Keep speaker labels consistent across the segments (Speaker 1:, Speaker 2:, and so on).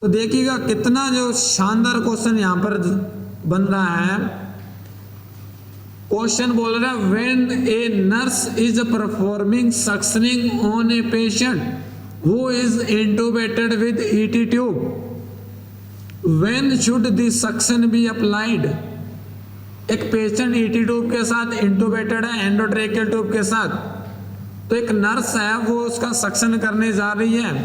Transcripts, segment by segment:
Speaker 1: तो देखिएगा कितना जो शानदार क्वेश्चन यहां पर बन रहा है। क्वेश्चन बोल रहा है when a nurse is performing suctioning on a patient who is intubated with ET tube, when should the suction be applied. एक पेशेंट ईटी ट्यूब के साथ इंटुबेटेड है, एंडोट्रेकियल ट्यूब के साथ, तो एक नर्स है वो उसका सक्शन करने जा रही है।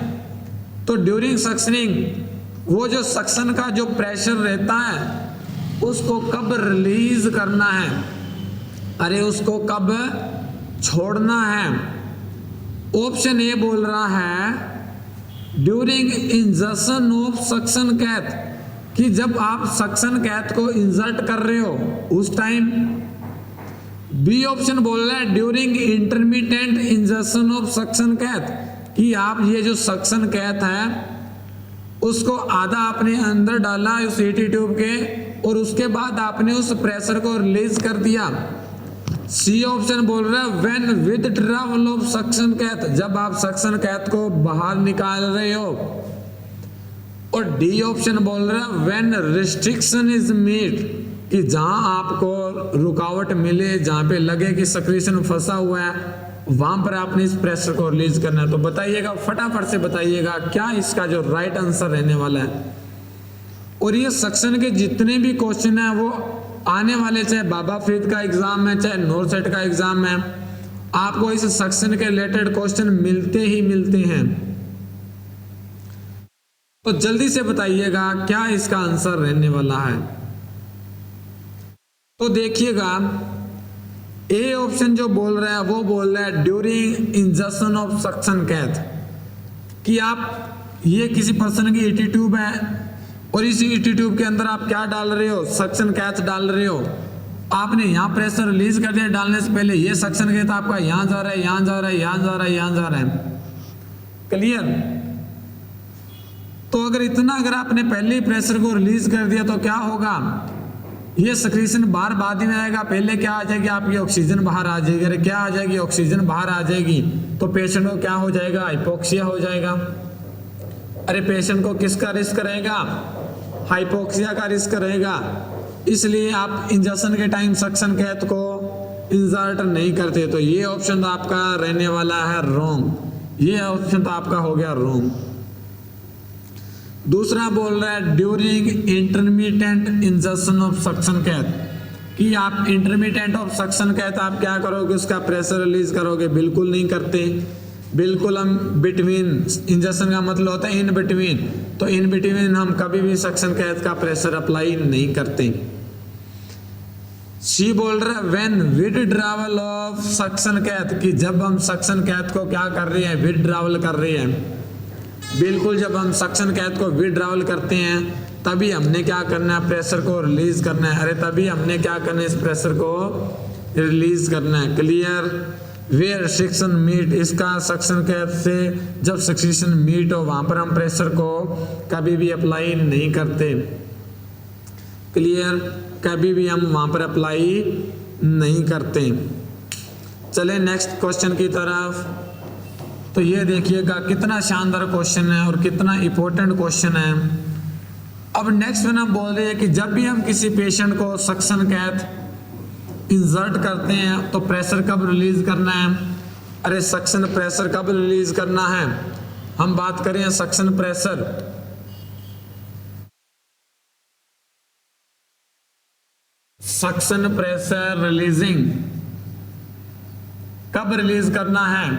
Speaker 1: तो ड्यूरिंग सक्शनिंग वो जो सक्शन का जो प्रेशर रहता है उसको कब रिलीज करना है, अरे उसको कब छोड़ना है। ऑप्शन ए बोल रहा है during insertion of suction cath, कि जब आप सक्शन कैथ को इंसर्ट कर रहे हो उस टाइम। बी ऑप्शन बोल रहा है during intermediate insertion of suction cath, कि आप ये जो सक्शन कैथ है उसको आधा आपने अंदर डाला उस ईटी ट्यूब के और उसके बाद आपने उस प्रेशर को रिलीज कर दिया। सी ऑप्शन बोल रहा है when withdrawal of suction cath, जब आप सक्शन कैथ को बाहर निकाल रहे हो। और डी ऑप्शन बोल रहा है व्हेन रिस्ट्रिक्शन इज मेड, कि जहां आपको रुकावट मिले, जहां पे लगे कि सक्रीशन फंसा हुआ है, वहां पर आपने इस प्रेशर को रिलीज करना है। तो बताइएगा, फटाफट से बताइएगा क्या इसका जो राइट आंसर रहने वाला है। और ये सक्शन के जितने भी क्वेश्चन है वो आने वाले, चाहे बाबा फरीद का एग्जाम है चाहे नॉर्सेट का एग्जाम है, आपको इस सक्शन के रिलेटेड क्वेश्चन मिलते ही मिलते हैं। तो जल्दी से बताइएगा क्या इसका आंसर रहने वाला है। तो देखिएगा ए ऑप्शन जो बोल रहा है वो बोल रहा है during insertion of suction cath, कि आप ये किसी पर्सन की ईटी ट्यूब है और इस ईटी ट्यूब के अंदर आप क्या डाल रहे हो, सक्शन कैथ डाल रहे हो। आपने यहाँ प्रेशर रिलीज कर दिया डालने से पहले, ये सक्शन कैथ आपका यहाँ जा रहा है, यहाँ जा रहा है, यहाँ जा रहा है, यहाँ जा रहा है। क्लियर। तो अगर आपने पहले ही प्रेशर को रिलीज कर दिया तो क्या होगा, ये सक्रीशन बाहर बाद में आएगा। पहले क्या आ जाएगी, आपकी ऑक्सीजन बाहर आ जाएगी। अरे क्या आ जाएगी, ऑक्सीजन बाहर आ जाएगी तो पेशेंट को क्या हो जाएगा, हाइपोक्सिया हो जाएगा। अरे पेशेंट को किसका रिस्क रहेगा, हाइपोक्सिया का रिस्क रहेगा। इसलिए आप इंजेक्शन के टाइम सक्शन कैथ को इंसर्ट नहीं करते। तो ये ऑप्शन तो आपका रहने वाला है रॉन्ग, ये ऑप्शन तो आपका हो गया रॉन्ग। दूसरा बोल रहा है during intermediate insertion of suction cath, कि आप इंटरमीडिएट ऑफ सक्शन कैथ आप क्या करोगे, उसका प्रेशर रिलीज करोगे। बिल्कुल नहीं करते, बिल्कुल हम बिटवीन, इंजर्शन का मतलब होता है इन बिटवीन, तो इन बिटवीन हम कभी भी सक्शन कैथ का प्रेशर अप्लाई नहीं करते। सी बोल रहा है when withdrawal of suction cath, कि जब हम सक्शन कैथ को क्या कर रहे हैं, विथड्रॉवल कर रहे हैं। बिल्कुल जब हम सक्शन कैथ को विथड्रॉवल करते हैं तभी हमने क्या करना है, प्रेशर को रिलीज करना है। अरे तभी हमने क्या करना है, इस प्रेशर को रिलीज करना है। क्लियर। वेयर रिस्ट्रिक्शन मीट, इसका सक्शन कैथ से जब सक्शन मीट हो वहां पर हम प्रेशर को कभी भी अप्लाई नहीं करते। क्लियर। कभी भी हम वहां पर अप्लाई नहीं करते। चले नेक्स्ट क्वेश्चन की तरफ। तो ये देखिएगा कितना शानदार क्वेश्चन है और कितना इंपॉर्टेंट क्वेश्चन है। अब नेक्स्ट में हम बोल रहे हैं कि जब भी हम किसी पेशेंट को सक्शन कैथ इंसर्ट करते हैं तो प्रेशर कब रिलीज करना है। अरे सक्शन प्रेशर कब रिलीज करना है, हम बात करें suction pressure. Suction pressure releasing कब रिलीज करना है,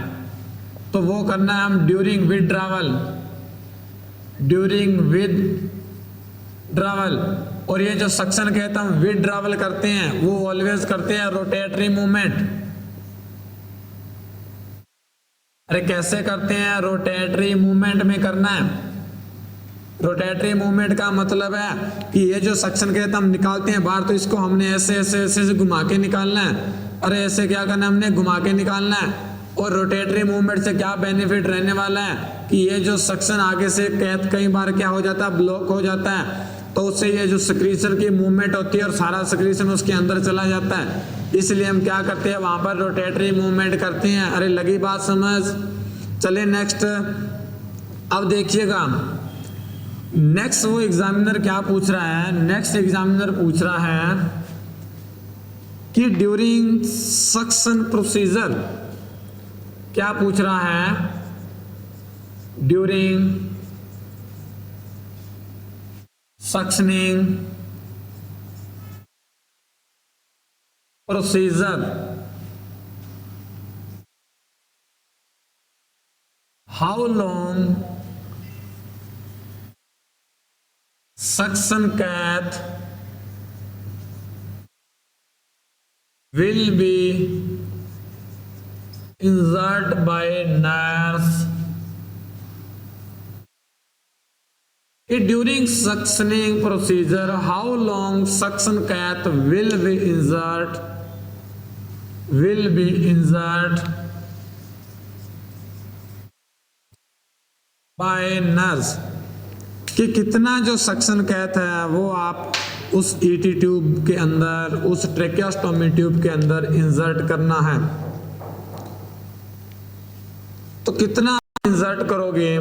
Speaker 1: तो वो करना है हम ड्यूरिंग विथड्रॉवल, ड्यूरिंग विथड्रॉवल। और ये जो सक्शन कहता हम विथड्रॉवल करते हैं वो ऑलवेज करते हैं रोटेटरी मूवमेंट। अरे कैसे करते हैं, रोटेटरी मूवमेंट में करना है। रोटेटरी मूवमेंट का मतलब है कि ये जो सक्शन कहता हम निकालते हैं बाहर, तो इसको हमने ऐसे ऐसे ऐसे घुमा के निकालना है। अरे ऐसे क्या करना है, हमने घुमा के निकालना है। और रोटेटरी मूवमेंट से क्या बेनिफिट रहने वाला है कि ये जो सक्शन आगे से कैथ कई बार क्या हो जाता है, ब्लॉक हो जाता है, तो उससे ये जो सक्रीशन की मूवमेंट होती है और सारा सक्रीशन उसके अंदर चला जाता है। इसलिए हम क्या करते हैं, वहां पर रोटेटरी मूवमेंट करते हैं। अरे लगी बात समझ। चले नेक्स्ट। अब देखिएगा नेक्स्ट वो एग्जामिनर क्या पूछ रहा है, नेक्स्ट एग्जामिनर पूछ रहा है कि ड्यूरिंग सक्शन प्रोसीजर, क्या पूछ रहा है, during suctioning procedure how long suction cath will be inserted by nurse during suctioning procedure. How long suction cath will be inserted by nurse, कि कितना जो सक्शन कैथ है वो आप उस ईटी ट्यूब के अंदर, उस ट्रेकियोस्टोमी ट्यूब के अंदर इंसर्ट करना है, तो कितना इंसर्ट करोगे,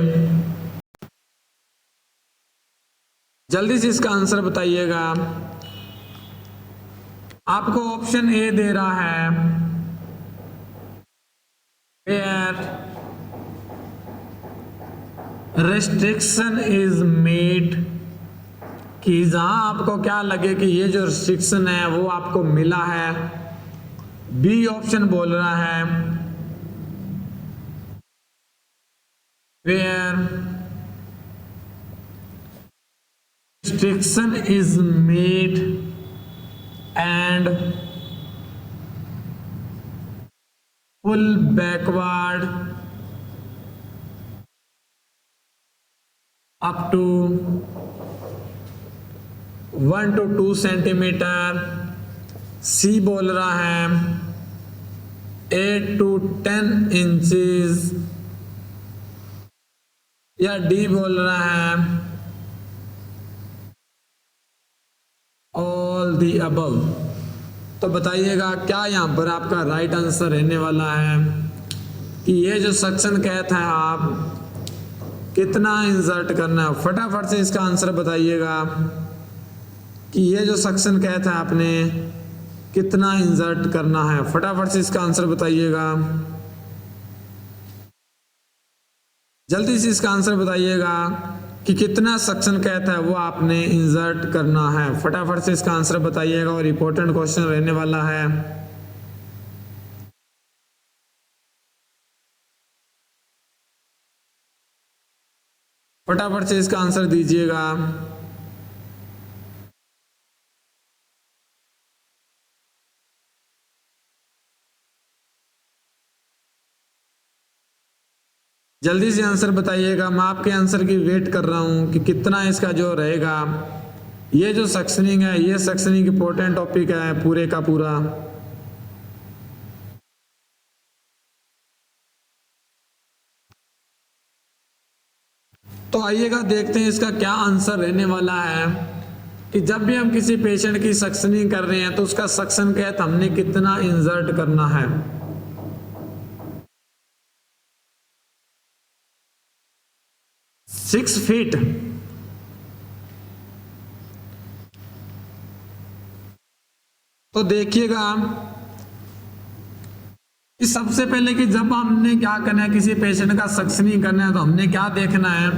Speaker 1: जल्दी से इसका आंसर बताइएगा। आपको ऑप्शन ए दे रहा है, वेयर रेस्ट्रिक्शन इज मेड, कि जहां आपको क्या लगे कि ये जो रिस्ट्रिक्शन है वो आपको मिला है। बी ऑप्शन बोल रहा है where restriction is made and pull backward up to 1 to 2 centimetre. C बोल रहा है 8 to 10 इंचेस, या डी बोल रहा है ऑल दी अबव। तो बताइएगा क्या यहाँ पर आपका राइट आंसर रहने वाला है कि ये जो सक्शन कैथ है आप कितना इंसर्ट करना है। फटाफट से इसका आंसर बताइएगा कि ये जो सक्शन कैथ है आपने कितना इंसर्ट करना है। फटाफट से इसका आंसर बताइएगा, जल्दी से इसका आंसर बताइएगा कि कितना सक्शन कैथ है वो आपने इंसर्ट करना है। फटाफट से इसका आंसर बताइएगा और इंपॉर्टेंट क्वेश्चन रहने वाला है। फटाफट से इसका आंसर दीजिएगा। जल्दी से आंसर बताइएगा, मैं आपके आंसर की वेट कर रहा हूं कि कितना इसका जो रहेगा। ये जो सक्शनिंग है, ये सक्शनिंग इंपॉर्टेंट टॉपिक है पूरे का पूरा। तो आइएगा देखते हैं इसका क्या आंसर रहने वाला है कि जब भी हम किसी पेशेंट की सक्शनिंग कर रहे हैं तो उसका सक्शन कैथ हमने कितना इंसर्ट करना है। 6 फीट। तो देखिएगा कि सबसे पहले कि जब हमने क्या करना है, किसी पेशेंट का सक्शनिंग करना है तो हमने क्या देखना है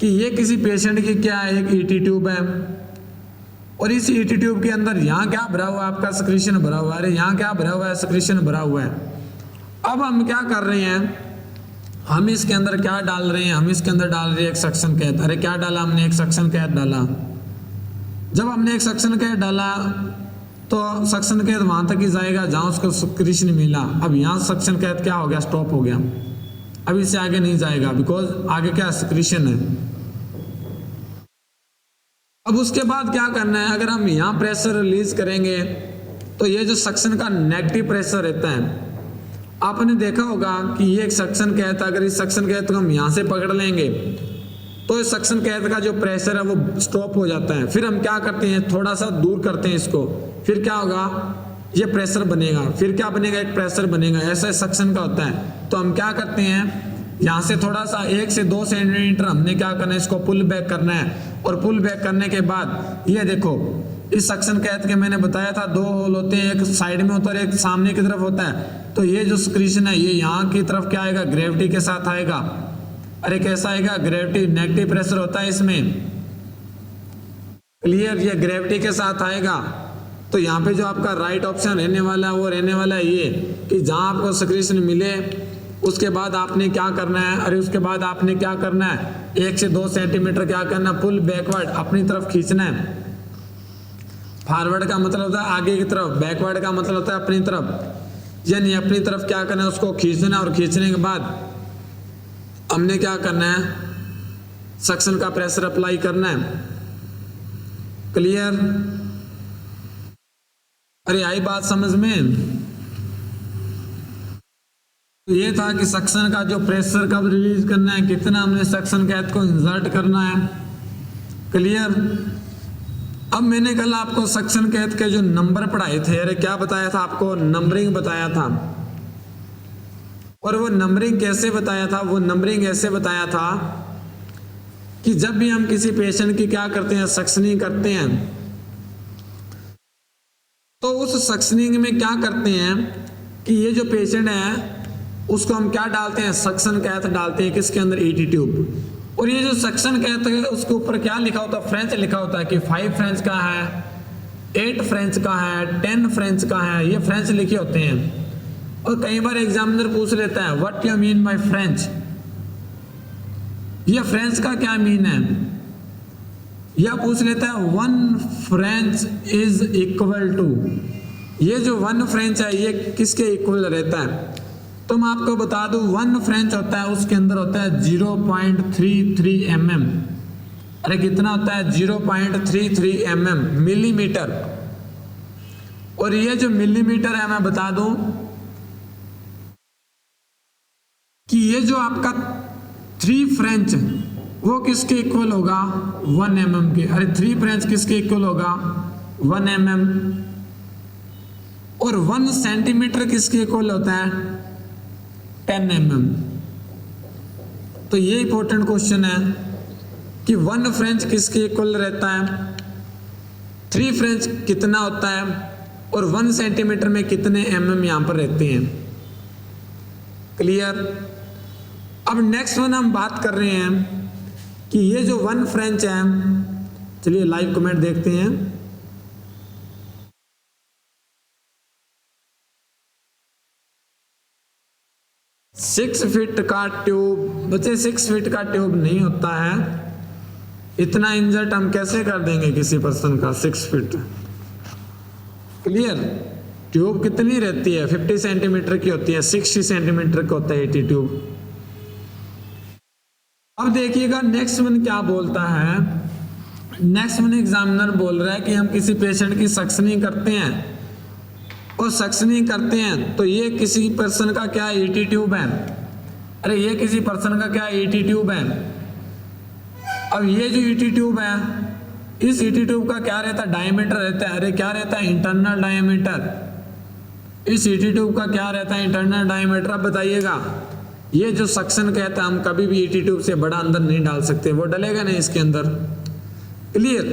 Speaker 1: कि ये किसी पेशेंट की क्या है, एक ईटी ट्यूब है और इस ईटी ट्यूब के अंदर यहाँ क्या भरा हुआ है, आपका सिक्रीशन भरा हुआ है। अरे यहाँ क्या भरा हुआ है, सिक्रीशन भरा हुआ है। अब हम क्या कर रहे हैं, हम इसके अंदर क्या डाल रहे हैं, हम इसके अंदर डाल रहे हैं एक सक्शन कैथ। अरे क्या डाला हमने, एक सक्शन कैथ डाला। जब हमने एक सक्शन कैथ डाला तो सक्शन कैथ वहां तक ही जाएगा जहां उसको सिक्रीशन मिला। अब यहाँ सक्शन कैथ क्या हो गया, स्टॉप हो गया। अब इससे आगे नहीं जाएगा बिकॉज आगे क्या सिक्रीशन है। अब उसके बाद क्या करना है, अगर हम यहाँ प्रेशर रिलीज करेंगे तो ये जो सक्शन का नेगेटिव प्रेशर रहता है, आपने देखा होगा कि ये एक सक्शन कैथ, अगर इस सक्शन कैथ को हम यहाँ से पकड़ लेंगे तो इस सक्शन कैथ का जो प्रेशर है वो स्टॉप हो जाता है। फिर हम क्या करते हैं, थोड़ा सा दूर करते हैं इसको, फिर क्या होगा, ये प्रेशर बनेगा, फिर क्या बनेगा, एक प्रेशर बनेगा। ऐसा सक्शन का होता है। तो हम क्या करते हैं, यहाँ से थोड़ा सा 1 से 2 सेंटीमीटर हमने क्या करना है, इसको पुल बैक करना है। और पुल बैक करने के बाद ये देखो, इस सक्शन कैथ के मैंने बताया था 2 होल होते हैं, एक साइड में होता है और एक सामने की तरफ होता है। तो ये जो सिक्रीशन है ये यहाँ की तरफ क्या आएगा, ग्रेविटी के साथ आएगा। अरे कैसा आएगा, ग्रेविटी, नेगेटिव प्रेशर होता है इसमें, क्लियर, ये ग्रेविटी के साथ आएगा। तो यहाँ पे जो आपका राइट ऑप्शन रहने वाला है वो रहने वाला है ये, कि जहाँ आपको सिक्रीशन मिले उसके बाद आपने क्या करना है, अरे उसके बाद आपने क्या करना है, 1 से 2 सेंटीमीटर क्या करना है, पुल बैकवर्ड अपनी तरफ खींचना है। फॉरवर्ड का मतलब होता है आगे की तरफ, बैकवर्ड का मतलब होता है अपनी तरफ, यानी अपनी तरफ क्या करना है, उसको खींचना। और खींचने के बाद हमने क्या करना है, सक्शन का प्रेशर अप्लाई करना है, क्लियर। अरे आई बात समझ में। तो ये था कि सक्शन का जो प्रेशर कब रिलीज करना है, कितना हमने सक्शन कैथ को इंसर्ट करना है, क्लियर। अब मैंने कल आपको सक्शन कैथ के जो नंबर पढ़ाए थे, अरे क्या बताया था आपको, नंबरिंग बताया था। और वो नंबरिंग कैसे बताया था, वो नंबरिंग ऐसे बताया था कि जब भी हम किसी पेशेंट की क्या करते हैं, सक्शनिंग करते हैं, तो उस सक्शनिंग में क्या करते हैं कि ये जो पेशेंट है उसको हम क्या डालते हैं, सक्शन कैथ डालते हैं, किसके अंदर, ईटी ट्यूब। और ये जो सक्शन कैथ है उसके ऊपर क्या लिखा होता है, फ्रेंच लिखा होता है कि 5 फ्रेंच का है, 8 फ्रेंच का है, 10 फ्रेंच का है, ये फ्रेंच लिखे होते हैं। और कई बार एग्जामिनर पूछ लेता है what you mean by French, ये फ्रेंच का क्या मीन है, या पूछ लेता है 1 फ्रेंच इज इक्वल टू, ये जो 1 फ्रेंच है ये किसके इक्वल रहता है। तो मैं आपको बता दूं 1 फ्रेंच होता है उसके अंदर होता है 0.33 mm। अरे कितना होता है, 0.33 mm, मिलीमीटर। और ये जो मिलीमीटर है मैं बता दूं कि ये जो आपका 3 फ्रेंच वो किसके इक्वल होगा, 1 mm के। अरे 3 फ्रेंच किसके इक्वल होगा, 1 mm। और 1 सेंटीमीटर किसके इक्वल होता है, 10 mm। तो ये इंपॉर्टेंट क्वेश्चन है कि 1 फ्रेंच किसके इक्वल रहता है, 3 फ्रेंच कितना होता है, और 1 सेंटीमीटर में कितने mm यहां पर रहते हैं, क्लियर। अब नेक्स्ट वन हम बात कर रहे हैं कि ये जो 1 फ्रेंच है, चलिए लाइव कमेंट देखते हैं। सिक्स फीट का ट्यूब, बच्चे 6 फीट का ट्यूब नहीं होता है, इतना इंजर्ट हम कैसे कर देंगे किसी पर्सन का 6 फीट, क्लियर। ट्यूब कितनी रहती है, 50 सेंटीमीटर की होती है, 60 सेंटीमीटर का होता है एटी ट्यूब। अब देखिएगा नेक्स्ट वन क्या बोलता है, नेक्स्ट वन एग्जामिनर बोल रहा है कि हम किसी पेशेंट की सक्शनिंग करते हैं, और सक्शनिंग करते हैं तो ये किसी पर्सन का क्या ईटी ट्यूब है, अरे ये किसी पर्सन का क्या ईटी ट्यूब है। अब ये जो ईटी ट्यूब है, इस ईटी ट्यूब का क्या रहता है, डायमीटर रहता है, अरे क्या रहता है, इंटरनल डायमीटर। इस ईटी ट्यूब का क्या रहता है, इंटरनल डायमीटर। अब बताइएगा ये जो सक्शन कहता है हम कभी भी ईटी ट्यूब से बड़ा अंदर नहीं डाल सकते, वो डलेगा नहीं इसके अंदर, क्लियर।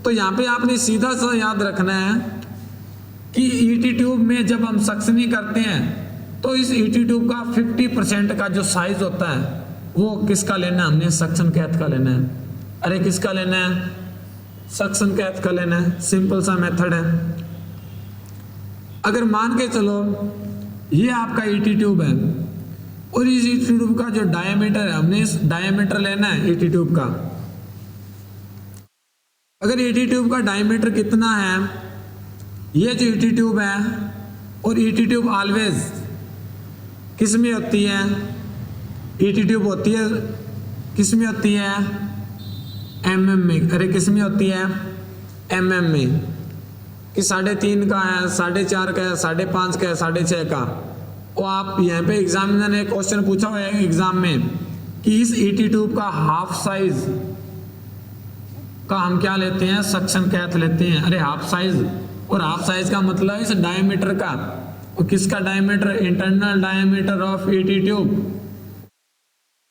Speaker 1: तो यहाँ पे आपने सीधा सा याद रखना है कि ईटी ट्यूब में जब हम सक्शनिंग करते हैं तो इस ईटी ट्यूब का 50% का जो साइज होता है वो किसका लेना है, हमने सक्शन कैथ का लेना है। अरे किसका लेना है, सक्शन कैथ का लेना है, सिंपल सा मेथड है। अगर मान के चलो ये आपका ईटी ट्यूब है और इस ईटी ट्यूब का जो डायमीटर है, हमने इस डायमीटर लेना है ईटी ट्यूब का। अगर ईटी ट्यूब का डायमीटर कितना है, ये जो ईटी ट्यूब है, और ईटी ट्यूब ऑलवेज किस में होती है, ईटी ट्यूब होती है किस में होती है, mm में। अरे किस में होती है, mm में, कि 3.5 का है, 4.5 का है, 5.5 का है, 6.5 का। और आप यहाँ पे एग्जामिनर ने क्वेश्चन पूछा हुआ है एग्जाम में कि इस ईटी ट्यूब का हाफ साइज का हम क्या लेते हैं, सक्शन कैथ लेते हैं। अरे हाफ साइज, और हाफ साइज का मतलब इस डायमीटर का, और किसका diameter, internal diameter of ET tube.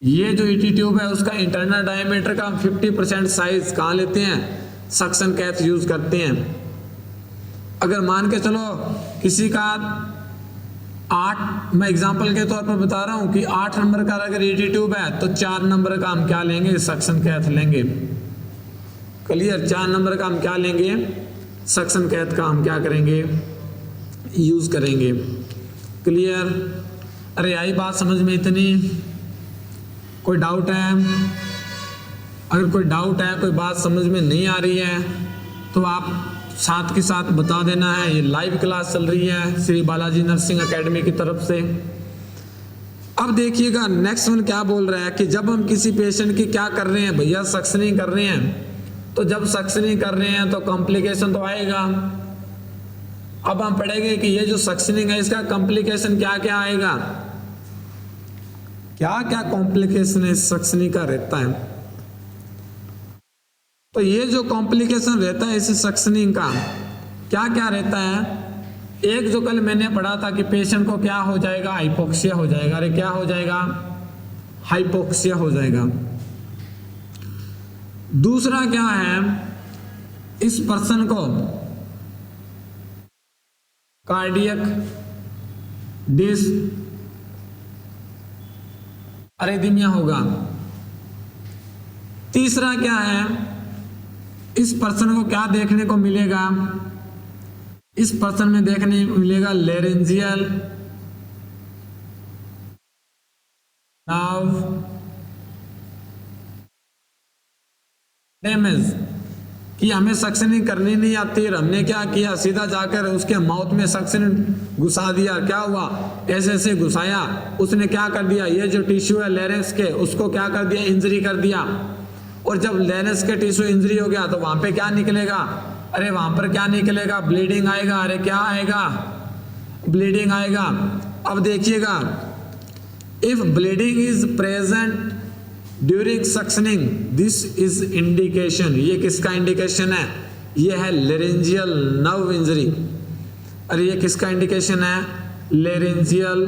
Speaker 1: ये जो ईटी ट्यूब है उसका इंटरनल डायमीटर का हम 50% साइज कहाँ लेते हैं, सक्शन कैथ यूज करते हैं। अगर मान के चलो किसी का 8, मैं एग्जांपल के तौर पर बता रहा हूं कि 8 नंबर का अगर ईटी ट्यूब है तो 4 नंबर का हम क्या लेंगे, सक्शन कैथ लेंगे। क्लियर, 4 नंबर का हम क्या लेंगे, सक्शन कैथ का हम क्या करेंगे, यूज करेंगे। क्लियर, अरे आई बात समझ में इतनी, कोई डाउट है? अगर कोई डाउट है, कोई बात समझ में नहीं आ रही है तो आप साथ के साथ बता देना है। ये लाइव क्लास चल रही है श्री बालाजी नर्सिंग एकेडमी की तरफ से। अब देखिएगा नेक्स्ट वन क्या बोल रहा है कि जब हम किसी पेशेंट की क्या कर रहे हैं भैया, सक्शनिंग कर रहे हैं, तो जब सक्शनिंग कर रहे हैं तो कॉम्प्लिकेशन तो आएगा। अब हम पढ़ेंगे कि ये जो सक्शनिंग है इसका कॉम्प्लिकेशन क्या क्या आएगा, क्या क्या कॉम्प्लिकेशन इस सक्शनिंग का रहता है। तो ये जो कॉम्प्लिकेशन रहता है इस सक्शनिंग का क्या क्या रहता है, एक जो कल मैंने पढ़ा था कि पेशेंट को क्या हो जाएगा, हाइपोक्सिया हो जाएगा। अरे क्या हो जाएगा, हाइपोक्सिया हो जाएगा। दूसरा क्या है, इस पर्सन को कार्डियक डिस अरेदमिया होगा। तीसरा क्या है, इस पर्सन को क्या देखने को मिलेगा, इस पर्सन में देखने को मिलेगा लेरेंजियल नर्व डैमेज, कि हमें सक्शनिंग करनी नहीं आती और हमने क्या किया, सीधा जाकर उसके माउथ में सक्शन घुसा दिया। क्या हुआ, ऐसे ऐसे घुसाया, उसने क्या कर दिया, ये जो टिश्यू है लेरेंक्स के उसको क्या कर दिया, इंजरी कर दिया। और जब लेरेंक्स के टिश्यू इंजरी हो गया तो वहां पे क्या निकलेगा, अरे वहां पर क्या निकलेगा, ब्लीडिंग आएगा। अरे क्या आएगा, ब्लीडिंग आएगा। अब देखिएगा, if bleeding is present during suctioning this is indication, ये किसका इंडिकेशन है, ये है लेरेंजियल नर्व इंजरी। अरे ये किसका इंडिकेशन है, लेरेंजियल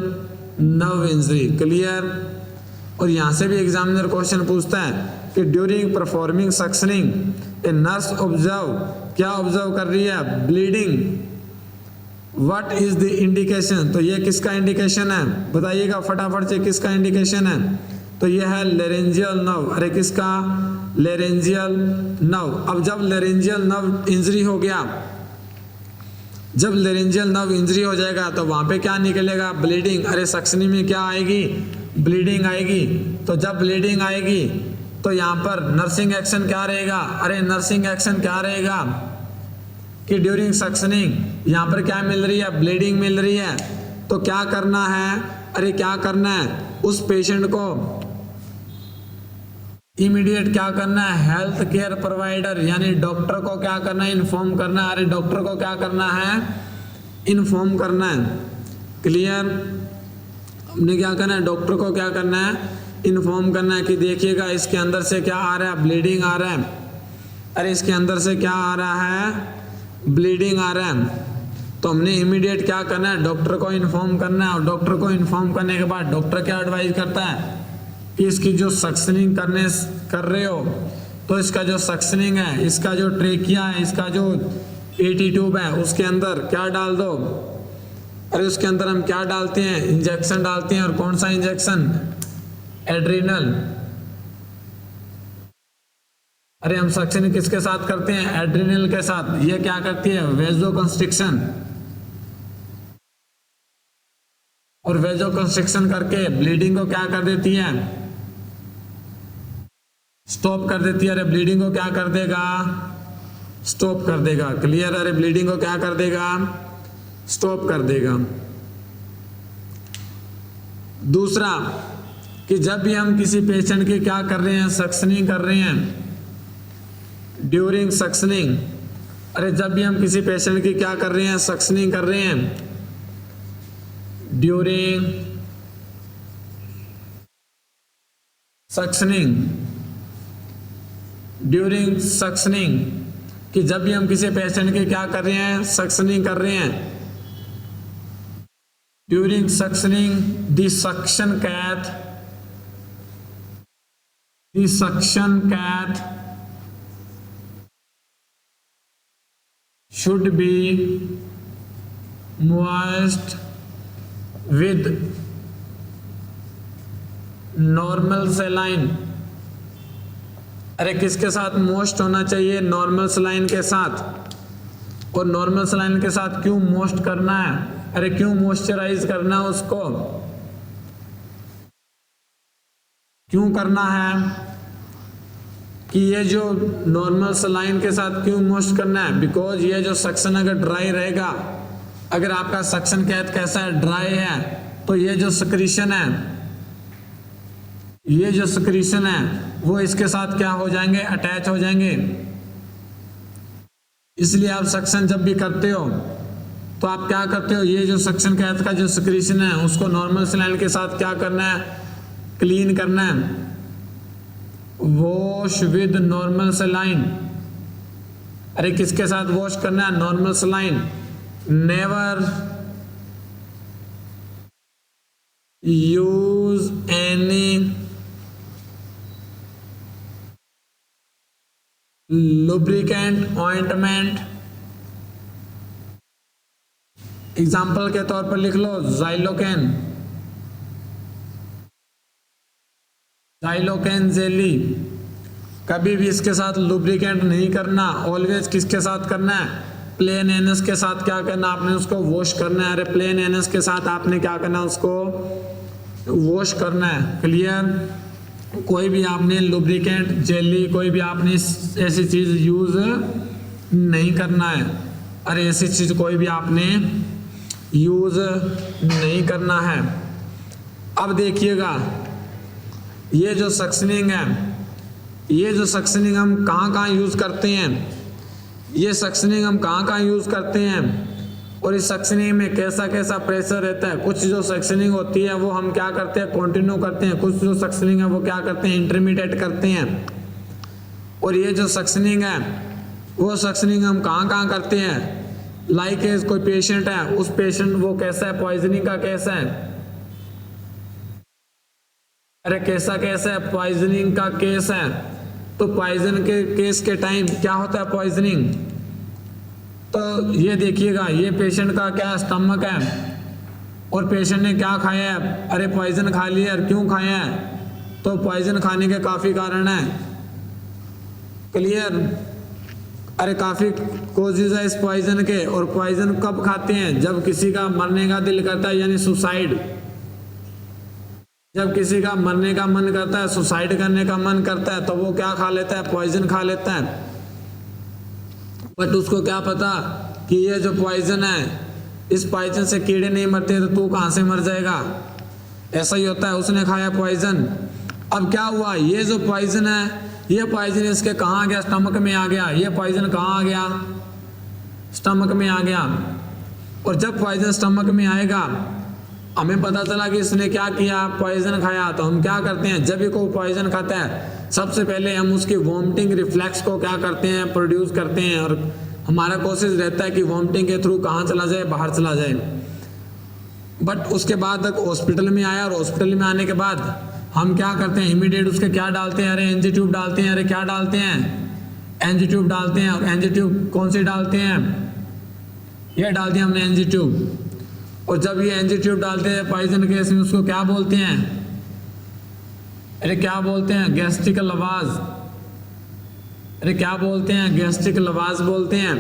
Speaker 1: नर्व इंजरी। क्लियर। और यहां से भी एग्जामिनर क्वेश्चन पूछता है कि during performing suctioning a nurse observe, क्या ऑब्जर्व कर रही है, bleeding. What is the indication, तो ये किसका इंडिकेशन है, बताइएगा फटाफट से किसका इंडिकेशन है। तो ये है लेरेंजियल नर्व। अरे किसका, लेरेंजियल नर्व। अब जब लेरेंजियल नर्व इंजरी हो गया, जब लेरेंजियल नर्व इंजरी हो जाएगा तो वहां पे क्या निकलेगा, ब्लीडिंग। अरे सक्शनिंग में क्या आएगी, ब्लीडिंग आएगी। तो जब ब्लीडिंग आएगी तो यहाँ पर नर्सिंग एक्शन क्या रहेगा, अरे नर्सिंग एक्शन क्या रहेगा कि ड्यूरिंग सक्शनिंग यहाँ पर क्या मिल रही है, ब्लीडिंग मिल रही है। तो क्या करना है, अरे क्या करना है, उस पेशेंट को इमीडिएट क्या करना है, हेल्थ केयर प्रोवाइडर यानी डॉक्टर को क्या करना है, इन्फॉर्म करना है। अरे डॉक्टर को क्या करना है, इन्फॉर्म करना है। क्लियर। हमने क्या करना है, डॉक्टर को क्या करना है, इन्फॉर्म करना है कि देखिएगा इसके अंदर से क्या आ रहा है, ब्लीडिंग आ रहा है। अरे इसके अंदर से क्या आ रहा है, ब्लीडिंग आ रहा है। तो हमने इमीडिएट क्या करना है, डॉक्टर को इन्फॉर्म करना है। और डॉक्टर को इन्फॉर्म करने के बाद डॉक्टर क्या एडवाइज करता है कि इसकी जो सक्शनिंग कर रहे हो तो इसका जो सक्शनिंग है, इसका जो ट्रेकिया है, इसका जो ईटी ट्यूब है उसके अंदर क्या डाल दो। अरे उसके अंदर हम क्या डालते हैं, इंजेक्शन डालते हैं। और कौन सा इंजेक्शन, एड्रिनल। अरे हम सक्शनिंग किसके साथ करते हैं, एड्रिनल के साथ। ये क्या करती है, वेजोकंस्ट्रिक्शन। और वेजोकंस्ट्रिक्शन करके ब्लीडिंग को क्या कर देती है, स्टॉप कर देती है। अरे ब्लीडिंग को क्या कर देगा, स्टॉप कर देगा। क्लियर। अरे ब्लीडिंग को क्या कर देगा, स्टॉप कर देगा। दूसरा कि जब भी हम किसी पेशेंट की क्या कर रहे हैं, सक्शनिंग कर रहे हैं ड्यूरिंग सक्शनिंग। अरे जब भी हम किसी पेशेंट की क्या कर रहे हैं, सक्शनिंग कर रहे हैं ड्यूरिंग सक्शनिंग, ड्यूरिंग सक्शनिंग, कि जब भी हम किसी पेशेंट की क्या कर रहे हैं, सक्शनिंग कर रहे हैं during suctioning the suction cath the suction cath should be moist with normal saline। अरे किसके साथ मोस्ट होना चाहिए? नॉर्मल सलाइन के साथ। और नॉर्मल सलाइन के साथ क्यों मोस्ट करना है? अरे क्यों मॉइस्चराइज करना है उसको? क्यों करना है कि ये जो नॉर्मल सलाइन के साथ क्यों मोस्ट करना है? बिकॉज ये जो सक्शन अगर ड्राई रहेगा, अगर आपका सक्शन कैथ कैसा है? ड्राई है, तो ये जो सक्रीशन है, ये जो सक्रीशन है वो इसके साथ क्या हो जाएंगे? अटैच हो जाएंगे। इसलिए आप सक्शन जब भी करते हो तो आप क्या करते हो? ये जो सक्शन कैथ का जो सक्रीशन है उसको नॉर्मल सलाइन के साथ क्या करना है? क्लीन करना है। Wash with normal saline. अरे किसके साथ वॉश करना है? Normal saline. Never use any lubricant ointment. Example के तौर पर लिख लो ज़ाइलोकेन, ज़ाइलोकेन जेली। कभी भी इसके साथ लुब्रिकेंट नहीं करना। ऑलवेज किसके साथ करना है? प्लेन एनएस के साथ क्या करना? आपने उसको वॉश करना है। अरे प्लेन एनएस के साथ आपने क्या करना है? उसको वॉश करना है। क्लियर? कोई भी आपने लुब्रिकेंट जेली, कोई भी आपने ऐसी चीज यूज नहीं करना है। अरे ऐसी चीज कोई भी आपने यूज नहीं करना है। अब देखिएगा, ये जो सक्शनिंग है, ये जो सक्शनिंग हम कहाँ यूज करते हैं? ये सक्शनिंग हम कहाँ यूज करते हैं? और इस सक्शनिंग में कैसा कैसा प्रेशर रहता है? कुछ जो सक्शनिंग होती है वो हम क्या करते हैं? कंटिन्यू करते हैं। कुछ जो सक्शनिंग है वो क्या करते हैं? इंटरमीडिएट करते हैं। और ये जो सक्शनिंग है वो सक्शनिंग हम कहाँ करते हैं? लाइक कोई पेशेंट है, उस पेशेंट वो कैसा है? पॉइजनिंग का कैसा है? अरे कैसा है? पॉइजनिंग का केस है। तो पॉइजन के केस के टाइम क्या होता है? पॉइजनिंग। तो ये देखिएगा, ये पेशेंट का क्या स्टमक है और पेशेंट ने क्या खाया है? अरे पॉइजन खा लिया। और क्यों खाया है? तो पॉइजन खाने के काफ़ी कारण है। क्लियर? अरे काफ़ी कोजेज है इस पॉइजन के। और पॉइजन कब खाते हैं? जब किसी का मरने का दिल करता है, यानी सुसाइड। जब किसी का मरने का मन करता है, सुसाइड करने का मन करता है, तो वो क्या खा लेता है? पॉइजन खा लेता है। बट उसको क्या पता कि ये जो पॉइजन है, इस पॉइजन से कीड़े नहीं मरते, तो तू कहाँ से मर जाएगा? ऐसा ही होता है। उसने खाया पॉइजन। अब क्या हुआ? ये जो पॉइजन है, ये पॉइजन इसके कहाँ गया? स्टमक में आ गया। ये पॉइजन कहाँ आ गया? स्टमक में आ गया। और जब पॉइजन स्टमक में आएगा, हमें पता चला कि इसने क्या किया? पॉइजन खाया। तो हम क्या करते हैं? जब भी कोई पॉइजन खाता है, सबसे पहले हम उसकी वॉमिटिंग रिफ्लेक्स को क्या करते हैं? प्रोड्यूस करते हैं। और हमारा कोशिश रहता है कि वॉमिटिंग के थ्रू कहाँ चला जाए? बाहर चला जाए। बट उसके बाद तक हॉस्पिटल में आया, और हॉस्पिटल में आने के बाद हम क्या करते हैं? इमीडिएट उसके क्या डालते हैं? अरे एनजी ट्यूब डालते हैं। अरे क्या डालते हैं? एनजी ट्यूब डालते हैं। और एनजी ट्यूब कौन सी डालते हैं? ये डालते हैं हमने एनजी ट्यूब। और जब ये एनजी ट्यूब डालते हैं पॉइजन केस में, उसको क्या बोलते हैं? अरे क्या बोलते हैं? गैस्ट्रिक लवाज। अरे क्या बोलते हैं? गैस्ट्रिक लवाज बोलते हैं।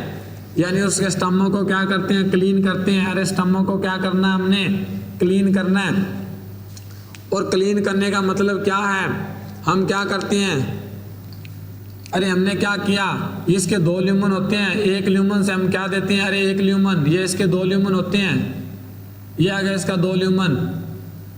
Speaker 1: यानी उसके स्टमक को क्या करते हैं? क्लीन करते हैं। अरे स्टमक को क्या करना है? हमने क्लीन करना है। और क्लीन करने का मतलब क्या है? हम क्या करते हैं? अरे हमने क्या किया? इसके 2 ल्यूमन होते हैं। एक ल्यूमन से हम क्या देते हैं? अरे 1 ल्यूमन। ये इसके 2 ल्यूमन होते हैं। ये आ गया इसका 2 ल्यूमन।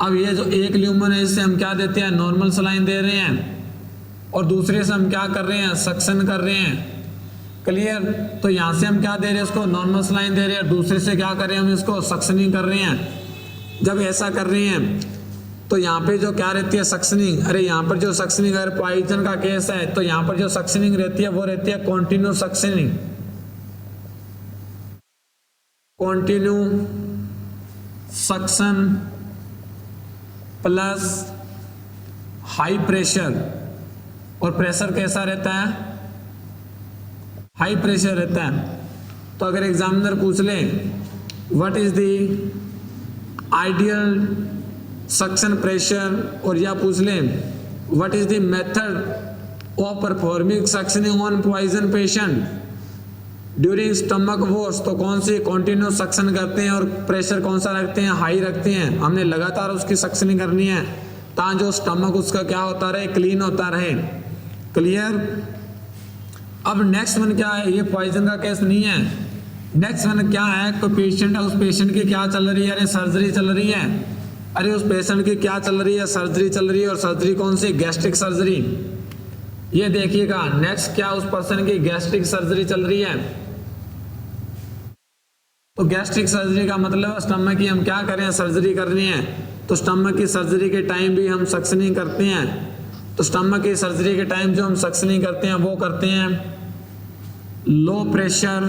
Speaker 1: अब ये जो 1 ल्यूमन है, इससे हम क्या देते हैं? नॉर्मल सलाइन दे रहे हैं। और दूसरे से हम क्या कर रहे हैं? सक्शन कर रहे हैं। क्लियर? तो यहाँ से हम क्या दे रहे हैं? उसको नॉर्मल सलाइन दे रहे हैं। दूसरे से क्या कर रहे हैं? हम इसको सक्शनिंग कर रहे हैं। जब ऐसा कर रहे हैं तो यहाँ पे जो क्या रहती है? सक्शनिंग। अरे यहाँ पर जो सक्शनिंग, अगर पॉइजन का केस है तो यहाँ पर जो सक्शनिंग रहती है वो रहती है continue suctioning. Continue suction plus high pressure. और प्रेशर कैसा रहता है, हाई प्रेशर रहता है। तो अगर एग्जामिनर पूछ ले what is the ideal suction pressure, और या पूछ ले what is the method of performing suctioning on poison patient during stomach wash, तो कौन सी कंटिन्यू सक्शन करते हैं और प्रेशर कौन सा रखते हैं, हाई रखते हैं। हमने लगातार उसकी सक्शनिंग करनी है ताकि जो स्टमक उसका क्या होता रहे, क्लीन होता रहे। क्लियर। अब नेक्स्ट वन क्या है, ये पॉइजन का केस नहीं है। नेक्स्ट वन क्या है, कोई पेशेंट है, उस पेशेंट की क्या चल रही है, अरे सर्जरी चल रही है, अरे उस पेशेंट की क्या चल रही है, सर्जरी चल रही है, और सर्जरी कौन सी, गैस्ट्रिक सर्जरी। ये देखिएगा नेक्स्ट क्या, उस पर्सन की गैस्ट्रिक सर्जरी चल रही है। तो गैस्ट्रिक सर्जरी का मतलब स्टमक की हम क्या करें, सर्जरी करनी है। तो स्टमक की सर्जरी के टाइम भी हम सक्शनिंग करते हैं। तो स्टमक की सर्जरी के टाइम जो हम सक्शनिंग करते हैं वो करते हैं लो प्रेशर।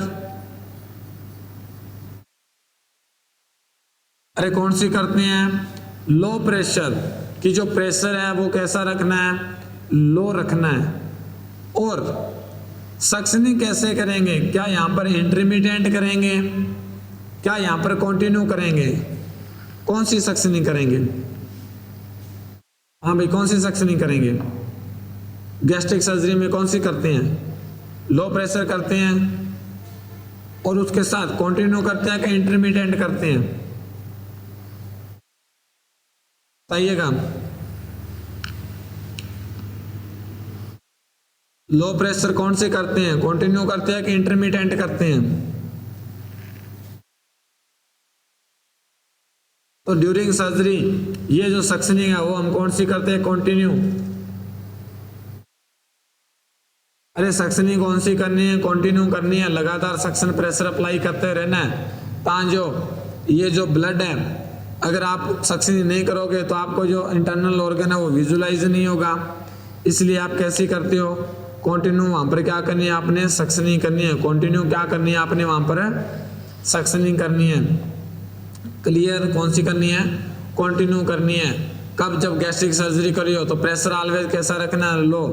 Speaker 1: अरे कौन सी करते हैं, लो प्रेशर की जो प्रेशर है वो कैसा रखना है, लो रखना है। और सक्शनिंग कैसे करेंगे, क्या यहाँ पर इंटरमीडिएट करेंगे, क्या यहाँ पर कंटिन्यू करेंगे, कौन सी सक्शनिंग करेंगे। हाँ भाई कौन सी सक्शनिंग करेंगे, गैस्ट्रिक सर्जरी में कौन सी करते हैं, लो प्रेशर करते हैं और उसके साथ कंटिन्यू करते हैं कि इंटरमीडिएट करते हैं, बताइएगा। लो प्रेशर कौन से करते हैं, कंटिन्यू करते हैं कि इंटरमीडिएट करते हैं। तो ड्यूरिंग सर्जरी ये जो सक्शनिंग है वो हम कौन सी करते हैं, कंटिन्यू। अरे सक्शनिंग कौन सी करनी है, कंटिन्यू करनी है। लगातार सक्शन प्रेशर अप्लाई करते रहना है ताकि जो ये जो ब्लड है, अगर आप सक्शनिंग नहीं करोगे तो आपको जो इंटरनल ऑर्गन है वो विजुलाइज नहीं होगा। इसलिए आप कैसी करते हो, कंटिन्यू वहां पर क्या करनी है, आपने सक्शनिंग करनी है। कंटिन्यू क्या करनी है, आपने वहां पर सक्शनिंग करनी है। क्लियर। कौन सी करनी है, कंटिन्यू करनी है। कब, जब गैस्ट्रिक सर्जरी करी हो तो प्रेशर ऑलवेज कैसा रखना है, लो।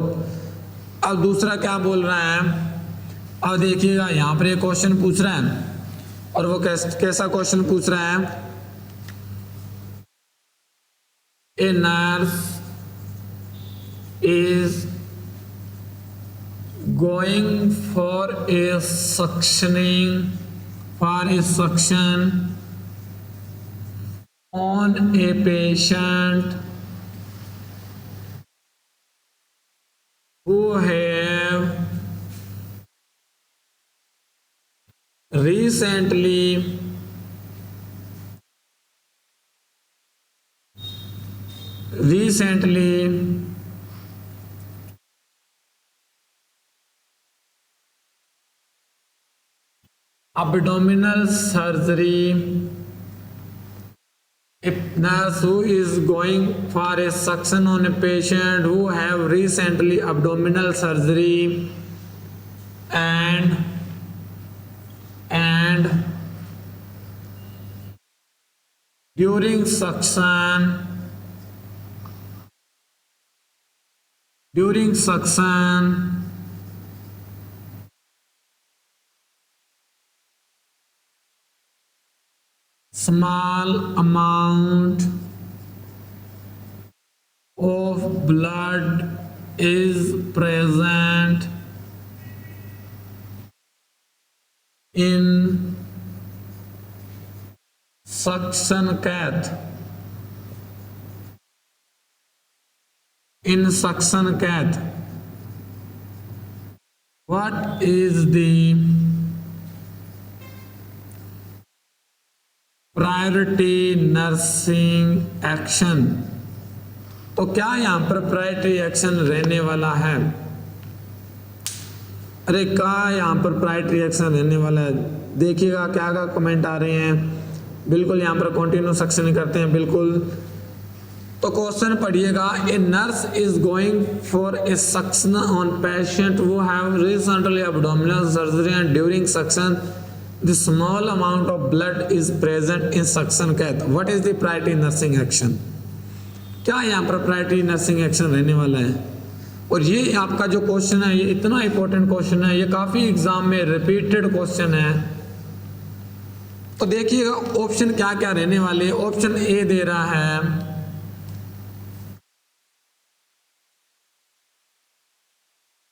Speaker 1: अब दूसरा क्या बोल रहा है, अब देखिएगा यहाँ पर एक क्वेश्चन पूछ रहा है और वो कैसा क्वेश्चन पूछ रहा है, ए nurse is going for a suctioning on a patient who have recently abdominal surgery. A nurse who is going for a suction on a patient who have recently abdominal surgery and during suction small amount of blood is present in suction cath. What is the priority nursing action. तो क्या यहाँ पर priority action रहने वाला है, अरे क्या यहाँ पर प्रायोरिटी एक्शन रहने वाला है। देखिएगा क्या क्या कमेंट आ रहे हैं। बिल्कुल यहाँ पर कंटिन्यू सक्शन करते हैं, बिल्कुल। तो क्वेश्चन पढ़िएगा, ए nurse is going for a suction on patient who have recently abdominal surgery and during suction the small amount of blood is present in suction cath. What is the priority nursing action? क्या यहाँ पर priority nursing action रहने वाला है। और ये आपका जो क्वेश्चन है ये इतना इंपॉर्टेंट क्वेश्चन है, ये काफी एग्जाम में रिपीटेड क्वेश्चन है। तो देखिएगा ऑप्शन क्या क्या रहने वाले। ऑप्शन ए दे रहा है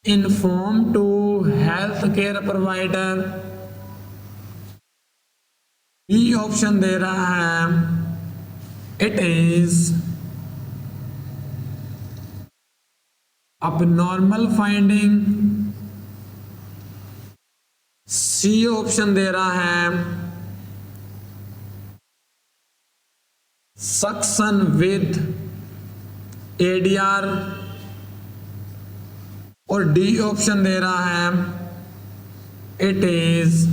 Speaker 1: inform to health care provider. B option दे रहा है it is abnormal finding। C option दे रहा है सक्शन विद एडीआर। और डी ऑप्शन दे रहा है इट इज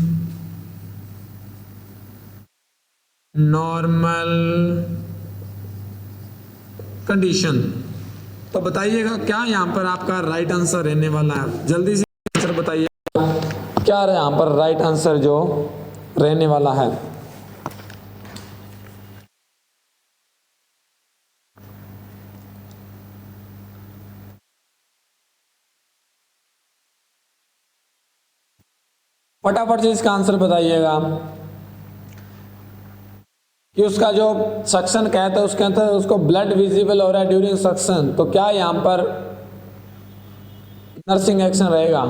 Speaker 1: नॉर्मल कंडीशन। तो बताइएगा क्या यहां पर आपका राइट आंसर रहने वाला है, जल्दी से आंसर बताइए क्या यहां पर राइट आंसर जो रहने वाला है। फटाफट से इसका आंसर बताइएगा कि उसका जो सक्शन कहता है उसके अंदर उसको ब्लड विजिबल हो रहा है ड्यूरिंग सक्शन, तो क्या यहां पर नर्सिंग एक्शन रहेगा।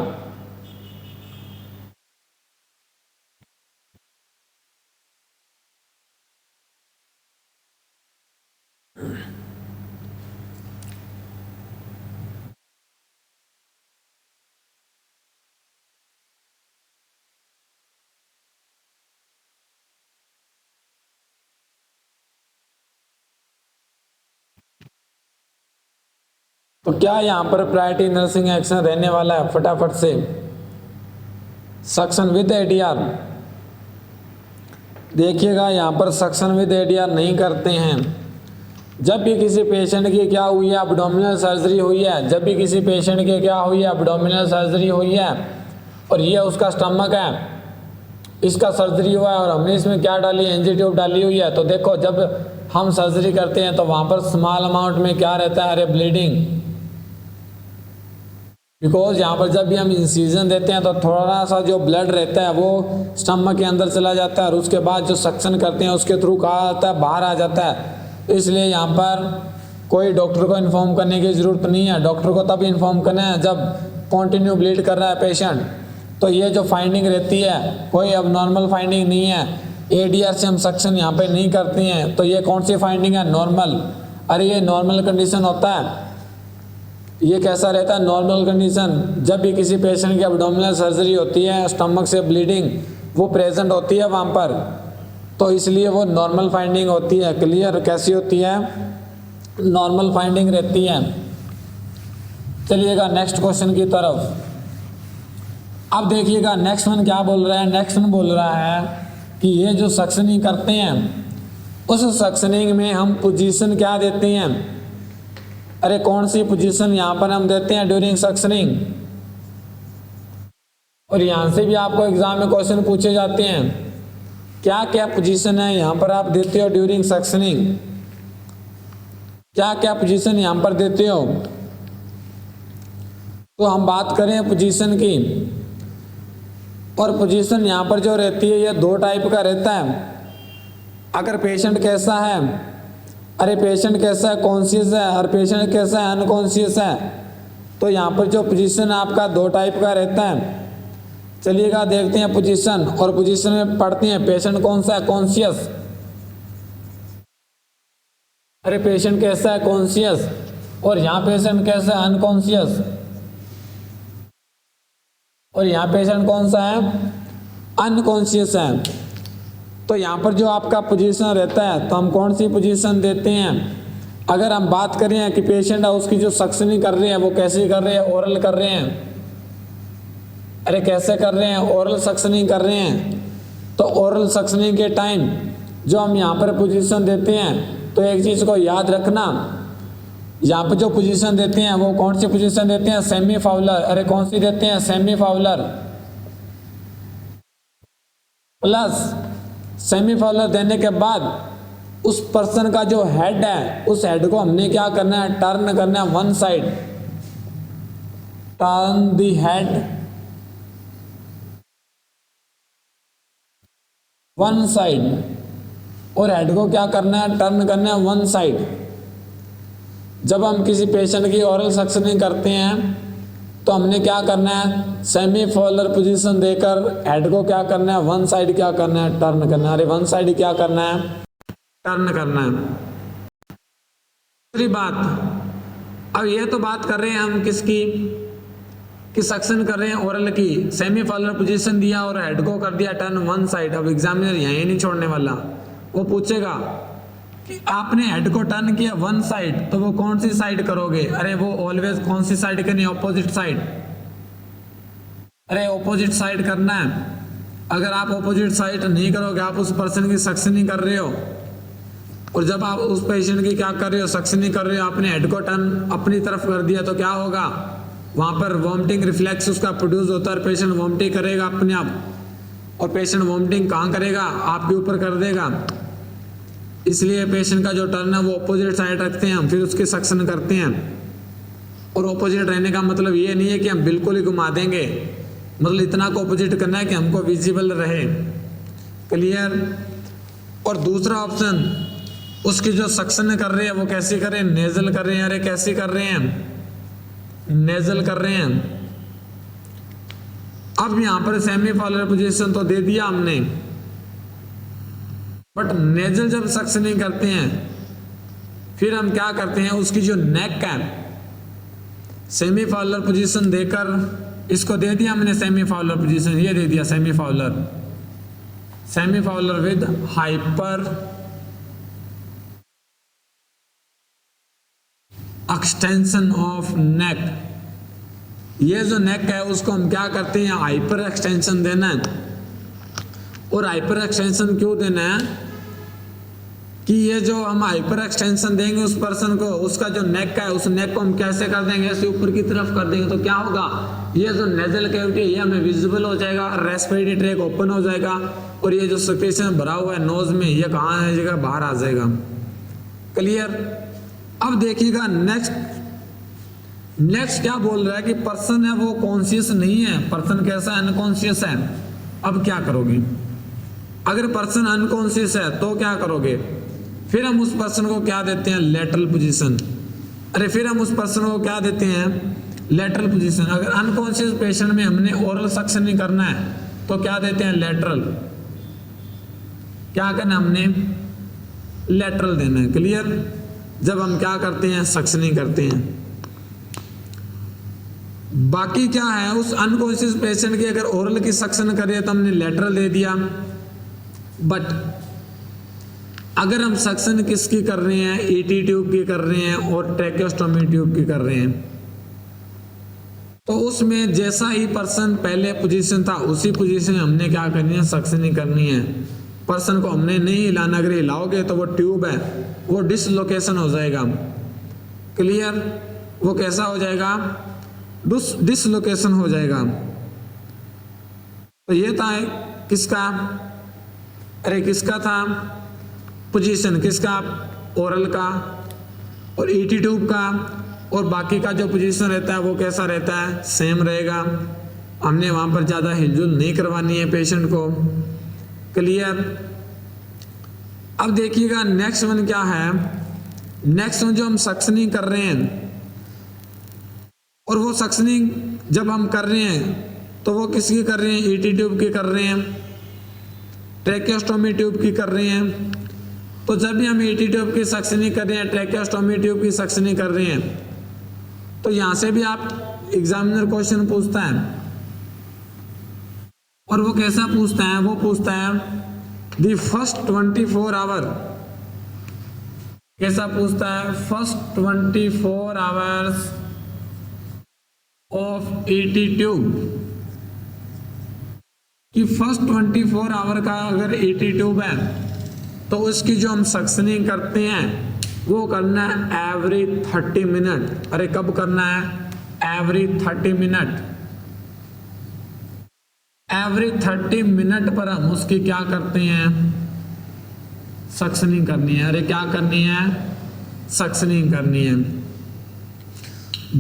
Speaker 1: तो क्या यहां पर प्रायोरिटी नर्सिंग एक्शन रहने वाला है, फटाफट से। सक्शन विद एडीआर, देखिएगा यहां पर सक्शन विद एडीआर नहीं करते हैं। जब भी किसी पेशेंट की क्या हुई है, एब्डोमिनल सर्जरी हुई है, जब भी किसी पेशेंट की क्या हुई है, एब्डोमिनल सर्जरी हुई है और ये उसका स्टमक है, इसका सर्जरी हुआ है और हमने इसमें क्या डाली, एनजी ट्यूब डाली हुई है। तो देखो जब हम सर्जरी करते हैं तो वहां पर स्मॉल अमाउंट में क्या रहता है, अरे ब्लीडिंग। बिकॉज यहाँ पर जब भी हम इंसिजन देते हैं तो थोड़ा सा जो ब्लड रहता है वो स्टमक के अंदर चला जाता है और उसके बाद जो सक्शन करते हैं उसके थ्रू कहाँ आता है, बाहर आ जाता है। तो इसलिए यहाँ पर कोई डॉक्टर को इन्फॉर्म करने की ज़रूरत नहीं है। डॉक्टर को तब इन्फॉर्म करना है जब कॉन्टिन्यू ब्लीड कर रहा है पेशेंट। तो ये जो फाइंडिंग रहती है कोई अब नॉर्मल फाइंडिंग नहीं है, एडीआर से हम सक्शन यहाँ पे नहीं करते हैं। तो ये कौन सी फाइंडिंग है, नॉर्मल। अरे ये नॉर्मल कंडीशन होता है। ये कैसा रहता है, नॉर्मल कंडीशन। जब भी किसी पेशेंट की एब्डोमिनल सर्जरी होती है, स्टमक से ब्लीडिंग वो प्रेजेंट होती है वहाँ पर, तो इसलिए वो नॉर्मल फाइंडिंग होती है। क्लियर, कैसी होती है, नॉर्मल फाइंडिंग रहती है। चलिएगा नेक्स्ट क्वेश्चन की तरफ। अब देखिएगा नेक्स्ट वन क्या बोल रहा है। नेक्स्ट वन बोल रहा है कि ये जो सक्शनिंग करते हैं उस सक्शनिंग में हम पोजीशन क्या देते हैं। अरे कौन सी पोजीशन यहाँ पर हम देते हैं ड्यूरिंग सक्शनिंग। और यहाँ से भी आपको एग्जाम में क्वेश्चन पूछे जाते हैं, क्या क्या पोजीशन है यहाँ पर आप देते हो ड्यूरिंग सक्शनिंग, क्या क्या पोजीशन यहाँ पर देते हो। तो हम बात करें पोजीशन की, और पोजीशन यहाँ पर जो रहती है ये दो टाइप का रहता है। अगर पेशेंट कैसा है, अरे पेशेंट कैसा है, कॉन्शियस है, और पेशेंट कैसा है, अनकॉन्शियस है। तो यहाँ पर जो पोजीशन आपका दो टाइप का रहता है। चलिएगा देखते हैं पोजीशन, और पोजीशन में पढ़ते हैं पेशेंट कौन सा है, कॉन्शियस। अरे पेशेंट कैसा है, कॉन्शियस, और यहाँ पेशेंट कैसा है, अनकॉन्शियस। और यहाँ पेशेंट कौन सा है, अनकॉन्शियस है। तो यहाँ पर जो आपका पोजीशन रहता है तो हम कौन सी पोजीशन देते हैं। अगर हम बात करें कि पेशेंट है उसकी जो सक्शनिंग कर रहे हैं वो कैसे कर रहे हैं, ओरल कर रहे हैं। अरे कैसे कर रहे हैं, ओरल सक्शनिंग कर रहे हैं। तो ओरल सक्शनिंग के टाइम जो हम यहाँ पर पोजीशन देते हैं, तो एक चीज़ को याद रखना, यहाँ पर जो पोजीशन देते हैं वो कौन सी पोजीशन देते हैं, सेमी फाउलर। अरे कौन सी देते हैं, semi Fowler. Plus semi Fowler देने के बाद उस पर्सन का जो हेड है उस हेड को हमने क्या करना है, टर्न करना है one side. Turn the head one side, और हेड को क्या करना है, टर्न करना है वन साइड। जब हम किसी पेशेंट की ओरल सक्शनिंग करते हैं तो हमने क्या करना है, सेमी फॉलर पोजीशन देकर हेड को क्या करना है, वन साइड क्या करना है, टर्न करना है। अरे वन साइड क्या करना है, टर्न करना है। दूसरी बात, अब ये तो बात कर रहे हैं हम किसकी, कि सक्शन कर रहे हैं ओरल की, सेमी फॉलर पोजीशन दिया और हेड को कर दिया टर्न वन साइड। अब एग्जामिनर यहीं नहीं छोड़ने वाला, वो पूछेगा कि आपने हेड को टर्न किया वन साइड, तो वो कौन सी साइड करोगे। अरे वो ऑलवेज कौन सी साइड करनी, ऑपोजिट साइड। अरे ऑपोजिट साइड करना है। अगर आप ऑपोजिट साइड नहीं करोगे, आप उस पर्सन की सक्शनिंग कर रहे हो, और जब आप उस पेशेंट की क्या कर रहे हो, सक्शनिंग कर रहे हो, आपने हेड को टर्न अपनी तरफ कर दिया, तो क्या होगा, वहां पर वॉमिटिंग रिफ्लेक्स उसका प्रोड्यूस होता है, पेशेंट वॉमिटिंग करेगा अपने आप। और पेशेंट वॉमिटिंग कहाँ करेगा, आपके ऊपर कर देगा। इसलिए पेशेंट का जो टर्न है वो ऑपोजिट साइड रखते हैं हम, फिर उसकी सक्शन करते हैं। और ऑपोजिट रहने का मतलब ये नहीं है कि हम बिल्कुल ही घुमा देंगे, मतलब इतना को ऑपोजिट करना है कि हमको विजिबल रहे। क्लियर। और दूसरा ऑप्शन, उसकी जो सक्शन कर रहे हैं वो कैसे कर रहे हैं, नेजल कर रहे हैं। अरे कैसे कर रहे हैं, नेजल कर रहे हैं। अब यहां पर सेमी फॉलर पोजीशन तो दे दिया हमने, बट नेजल जब सक्शनिंग करते हैं फिर हम क्या करते हैं, उसकी जो नेक है, सेमी फॉलर पोजीशन देकर, इसको दे दिया हमने सेमी फॉलर पोजीशन, ये दे दिया semi Fowler, semi Fowler with hyperextension of neck. ये जो नेक है उसको हम क्या करते हैं, हाइपर एक्सटेंशन देना है। और हाइपर एक्सटेंशन क्यों देना है, कि ये जो हम हाइपर एक्सटेंशन देंगे उस पर्सन को, उसका जो नेक है उस नेक को हम कैसे कर देंगे, ऐसे ऊपर की तरफ कर देंगे, तो क्या होगा, ये जो नेजल कैविटी है ये हमें विजिबल हो जाएगा, रेस्पिरेटरी ट्रैक ओपन हो जाएगा, और ये जो सिक्रेशन भरा हुआ है नोज में, ये कहाँ आ जाएगा, बाहर आ जाएगा। क्लियर। अब देखिएगा नेक्स्ट क्या बोल रहा है कि पर्सन है वो कॉन्शियस नहीं है, पर्सन कैसा है, अनकॉन्शियस है। अब क्या करोगे, अगर पर्सन अनकॉन्शियस है तो क्या करोगे, फिर हम उस पर्सन को क्या देते हैं, लेटरल पोजीशन। अरे फिर हम उस पर्सन को क्या देते हैं, लेटरल पोजीशन। अगर अनकॉन्शियस पेशेंट में हमने ओरल सक्शन नहीं करना है तो क्या देते हैं, लेटरल। क्या करना, हमने लेटरल देना है। क्लियर। जब हम क्या करते हैं, सक्शनिंग करते हैं। बाकी क्या है, उस अनकॉन्शियस पेशेंट की अगर ओरल की सक्शन करें तो हमने लेटरल दे दिया, बट अगर हम सक्शन किसकी कर रहे हैं, ईटी ट्यूब की कर रहे हैं और ट्रैकेस्टोमी ट्यूब की कर रहे हैं, तो उसमें जैसा ही पर्सन पहले पोजीशन था उसी पोजीशन में हमने क्या करनी है, सक्शनिंग करनी है। पर्सन को हमने नहीं हिलाना, अगर हिलाओगे तो वो ट्यूब है वो डिसलोकेशन हो जाएगा। क्लियर। वो कैसा हो जाएगा, डिसलोकेशन हो जाएगा। तो ये था किसका, अरे किसका था पोजीशन, किसका, ओरल का और ईटी ट्यूब का, और बाकी का जो पोजीशन रहता है वो कैसा रहता है, सेम रहेगा। हमने वहां पर ज़्यादा हिलजुल नहीं करवानी है पेशेंट को। क्लियर। अब देखिएगा नेक्स्ट वन क्या है, नेक्स्ट वन जो हम सक्शनिंग कर रहे हैं, और वो सक्शनिंग जब हम कर रहे हैं तो वो किसकी कर रहे हैं, ईटी ट्यूब की कर रहे हैं, ट्रैकेस्टोमी ट्यूब की कर रहे हैं। तो जब भी हम ईटी ट्यूब की सक्शनिंग कर रहे हैं, ट्रैकेस्टोमी ट्यूब की सक्शनिंग कर रहे हैं, तो यहां से भी आप एग्जामिनर क्वेश्चन पूछता है, और वो कैसा पूछता है, वो पूछता है द फर्स्ट 24 आवर, कैसा पूछता है, first 24 hours of ET tube, कि फर्स्ट 24 आवर का अगर ईटी ट्यूब है तो उसकी जो हम सक्शनिंग करते हैं वो करना है एवरी 30 मिनट। अरे कब करना है, एवरी 30 मिनट। एवरी 30 मिनट पर हम उसकी क्या करते हैं, सक्शनिंग करनी है। अरे क्या करनी है, सक्शनिंग करनी है।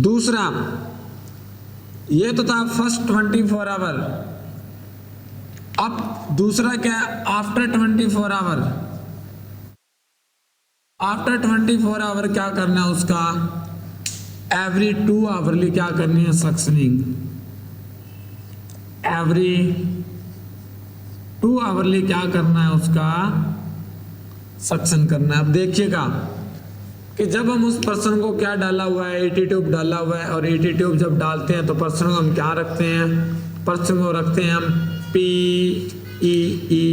Speaker 1: दूसरा, ये तो था फर्स्ट 24 आवर। अब दूसरा क्या है, आफ्टर 24 आवर। आफ्टर 24 आवर क्या करना है उसका, एवरी 2 आवरली क्या करनी है, सक्शनिंग। एवरी 2 आवरली क्या करना है उसका, सक्शन करना है। अब देखिएगा कि जब हम उस पर्सन को क्या डाला हुआ है, एटी ट्यूब डाला हुआ है, और एटी ट्यूब जब डालते हैं तो पर्सन को हम क्या रखते हैं, पर्सन को रखते हैं हम PEE,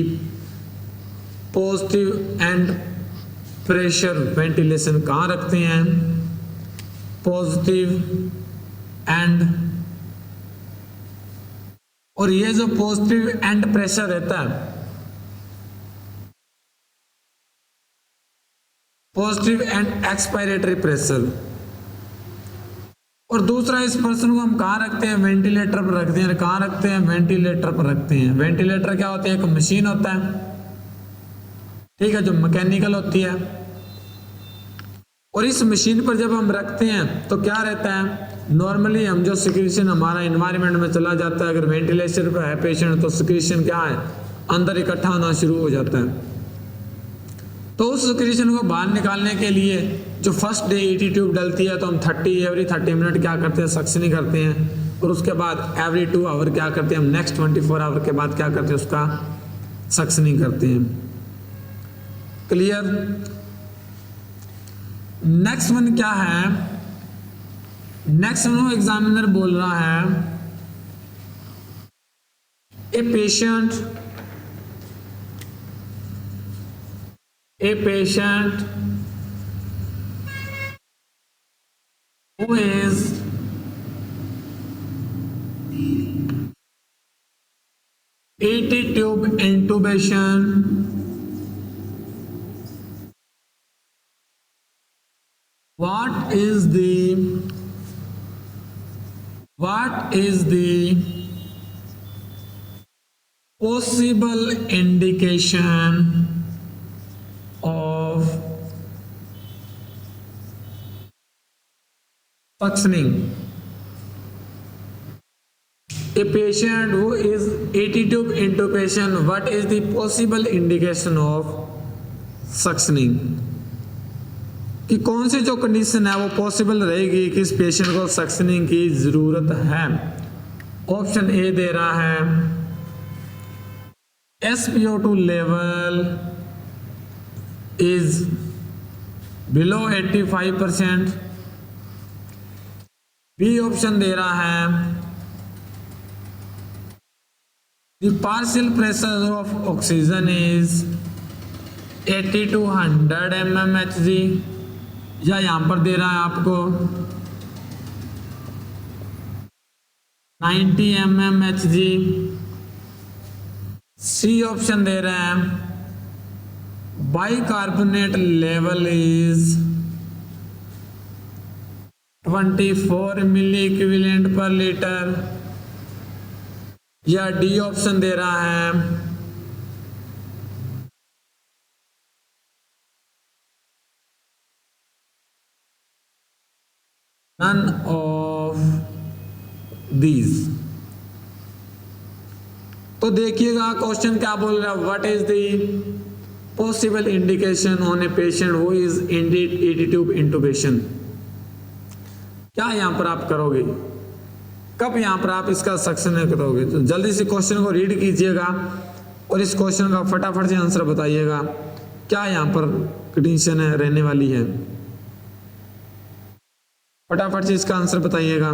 Speaker 1: positive and pressure ventilation. कहाँ रखते हैं, पॉजिटिव एंड, और ये जो पॉजिटिव एंड प्रेशर रहता है, पॉजिटिव एंड एक्सपायरेटरी प्रेशर। और दूसरा, इस पर्सन को हम कहाँ रखते हैं, वेंटिलेटर पर रखते हैं। कहाँ रखते हैं, वेंटिलेटर पर रखते हैं। वेंटिलेटर क्या होता है, एक मशीन होता है, ठीक है, जो मैकेनिकल होती है। और इस मशीन पर जब हम रखते हैं तो क्या रहता है, नॉर्मली हम जो सिक्रीशन हमारा एनवायरनमेंट में चला जाता है, अगर वेंटिलेशन पर है पेशेंट तो सिक्रीशन क्या है, अंदर इकट्ठा होना शुरू हो जाता है। तो उस सिक्रीशन को बाहर निकालने के लिए जो फर्स्ट डे ईटी ट्यूब डलती है तो हम एवरी 30 मिनट क्या करते हैं, सक्शनिंग करते हैं। और उसके बाद एवरी 2 आवर क्या करते हैं, हम नेक्स्ट 24 आवर के बाद क्या करते हैं, उसका सक्शनिंग करते हैं। क्लियर। नेक्स्ट वन क्या है, नेक्स्ट वन एग्जामिनर बोल रहा है, ए patient who is ET tube intubation what is the possible indication of suctioning? A patient who is ET tube intubation, what is the possible indication of suctioning? कि कौन सी जो condition है वो possible रहेगी कि इस पेशेंट को सक्शनिंग की जरूरत है। ऑप्शन ए दे रहा है, SpO2 level is below 85%। B option दे रहा है, the partial pressure of oxygen is 80 to 100 mmHg, या यहां पर दे रहा है आपको 90 mmHg। सी ऑप्शन दे रहे हैं, bicarbonate level is 24 milliequivalent per litre, या डी ऑप्शन दे रहा है नन ऑफ दीज। तो देखिएगा क्वेश्चन क्या बोल रहा है, what is the possible indication on a patient who is in ET tube intubation। क्या यहां पर आप करोगे, कब यहां पर आप इसका सक्शन करोगे। तो जल्दी से क्वेश्चन को रीड कीजिएगा और इस क्वेश्चन का फटाफट से आंसर बताइएगा, क्या यहां पर कंडीशन है रहने वाली है, फटाफट से इसका आंसर बताइएगा।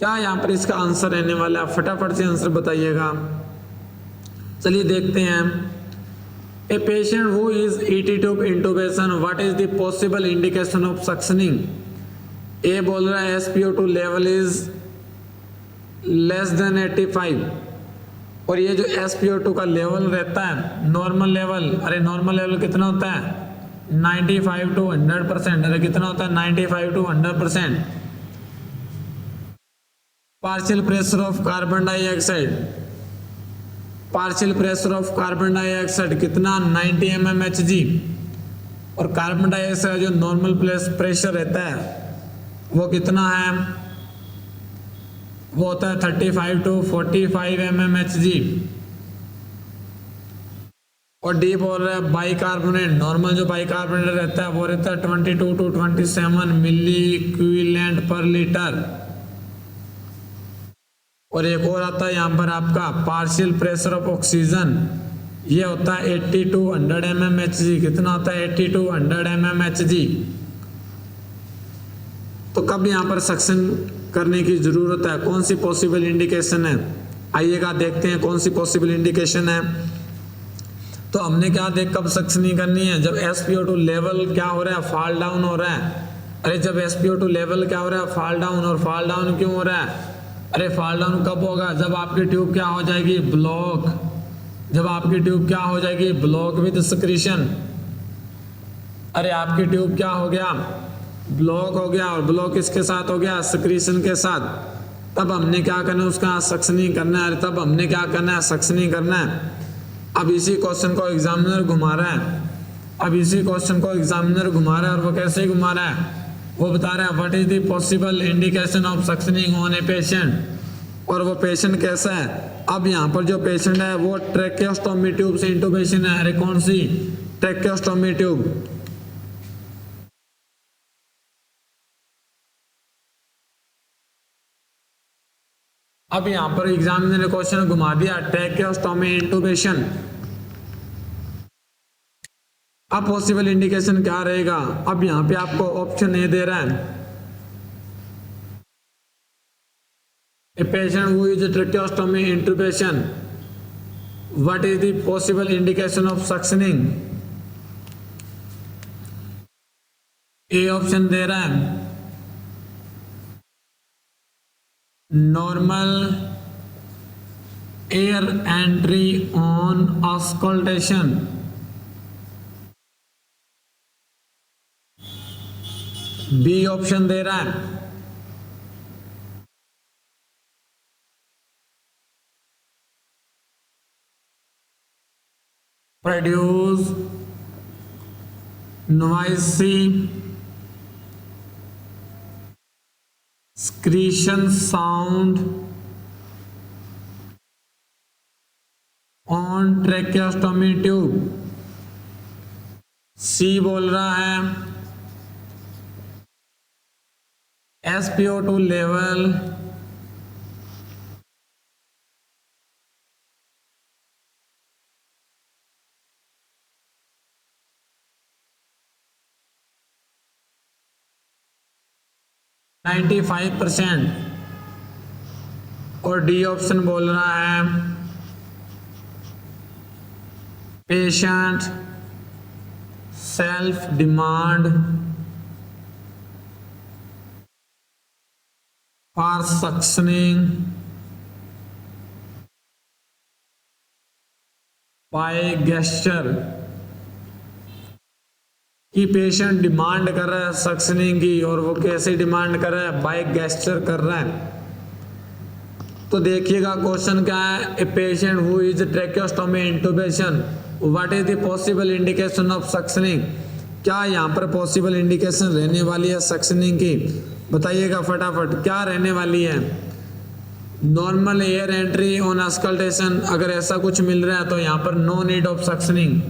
Speaker 1: क्या यहाँ पर इसका आंसर रहने वाला है, फटाफट से आंसर बताइएगा। चलिए देखते हैं, a patient who is ET tube intubation, what is the possible indication of suctioning. A बोल रहा है SpO2 level is less than 85, और ये जो SpO2 का लेवल रहता है नॉर्मल लेवल, अरे नॉर्मल लेवल कितना होता है 95 to 100%, अरे कितना होता है 95 to 100%। Partial pressure of carbon dioxide, partial pressure of carbon dioxide कितना 90 mmHg, और कार्बन डाइऑक्साइड जो नॉर्मल प्रेशर रहता है वो कितना है, वो होता है 35 to 45 mmHg। और डी बोल रहा है बाइकार्बोनेट, नॉर्मल जो बाइकार्बोनेट रहता है वो रहता है 22 to 27 milliequivalent per litre. और एक और आता है यहाँ पर आपका पार्शियल प्रेशर ऑफ ऑक्सीजन, ये होता है 80 to 100 mmHg, कितना होता है 80 to 100 mmHg। तो कब यहाँ पर सक्शन करने की जरूरत है, कौन सी पॉसिबल इंडिकेशन है, आइएगा देखते हैं कौन सी पॉसिबल इंडिकेशन है। तो हमने क्या देख कब सक्शनिंग करनी है, जब SpO2 लेवल क्या हो रहा है, फॉल डाउन हो रहा है। अरे जब SpO2 लेवल क्या हो रहा है, फॉल डाउन, और फॉल डाउन क्यों हो रहा है, अरे फॉल डाउन कब होगा, जब आपकी ट्यूब क्या हो जाएगी ब्लॉक, जब आपकी ट्यूब क्या हो जाएगी ब्लॉक विद सिक्रीशन। अरे आपकी ट्यूब क्या हो गया ब्लॉक हो गया, और ब्लॉक किसके साथ हो गया सिक्रीशन के साथ। तब हमने क्या करना है उसका सक्शनिंग करना है, तब हमने क्या करना है सक्शनिंग करना है। अब इसी क्वेश्चन को एग्जामिनर घुमा रहा है, अब इसी क्वेश्चन को एग्जामिनर घुमा रहा है, और वो कैसे घुमा रहा है, वो बता रहा है what is the possible indication of suctioning on a patient, और वो पेशेंट कैसा है। अब यहाँ पर जो पेशेंट है वो ट्रैकेओस्टोमी ट्यूब से इंटुबेशन है, अरे कौन सी ट्रैकेओस्टोमी ट्यूब। अब यहाँ पर एग्जामिनर ने क्वेश्चन घुमा दिया ट्रैकेओस्टोमी इंटुबेशन। अब पॉसिबल इंडिकेशन क्या रहेगा, अब यहाँ पे आपको ऑप्शन ए दे रहा है, a patient who is tracheostomy intubation, what is the possible indication of suctioning. A option दे रहा है normal air entry on auscultation, B option दे रहा है produce noisy scretion sound on tracheostomy tube। C बोल रहा है SpO2 लेवल %95, और डी ऑप्शन बोल रहा है patient self demand for suctioning by gesture, कि पेशेंट डिमांड कर रहा है सक्शनिंग की, और वो कैसे डिमांड कर रहा है बाय गेस्चर कर रहा है। तो देखिएगा क्वेश्चन क्या है, a patient who is tracheostomy intubation what is the possible indication of suctioning. क्या यहाँ पर पॉसिबल इंडिकेशन रहने वाली है सक्शनिंग की, बताइएगा फटाफट क्या रहने वाली है। Normal air entry on auscultation, अगर ऐसा कुछ मिल रहा है तो यहाँ पर no need of suctioning,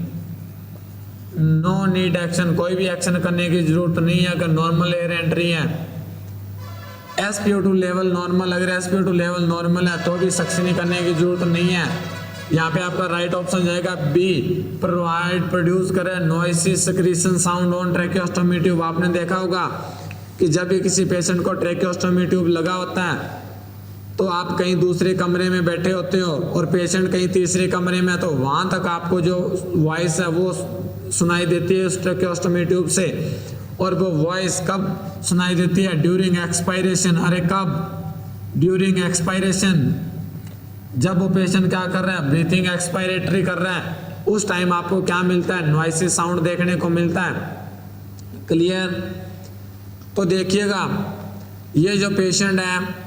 Speaker 1: no need action, कोई भी एक्शन करने की जरूरत नहीं है अगर नॉर्मल एयर एंट्री है। SpO2 लेवल नॉर्मल, अगर SpO2 लेवल नॉर्मल है तो भी सक्शनिंग करने की जरूरत नहीं है। यहाँ पे आपका राइट ऑप्शन जाएगा बी, प्रोड्यूस करे noisy secretion sound on tracheostomy tube. आपने देखा होगा कि जब भी किसी पेशेंट को ट्रैकेओस्टोमी ट्यूब लगा होता है तो आप कहीं दूसरे कमरे में बैठे होते हो और पेशेंट कहीं तीसरे कमरे में, तो वहां तक आपको जो वॉइस है वो सुनाई देती है उस ट्रैकेओस्टोमी ट्यूब से, और वो वॉइस कब सुनाई देती है ड्यूरिंग एक्सपायरेशन। अरे कब, ड्यूरिंग एक्सपायरेशन, जब वो पेशेंट क्या कर रहा है, ब्रीथिंग एक्सपायरेटरी कर रहा है, उस टाइम आपको क्या मिलता है, नॉइसी साउंड देखने को मिलता है। क्लियर। तो देखिएगा ये जो पेशेंट है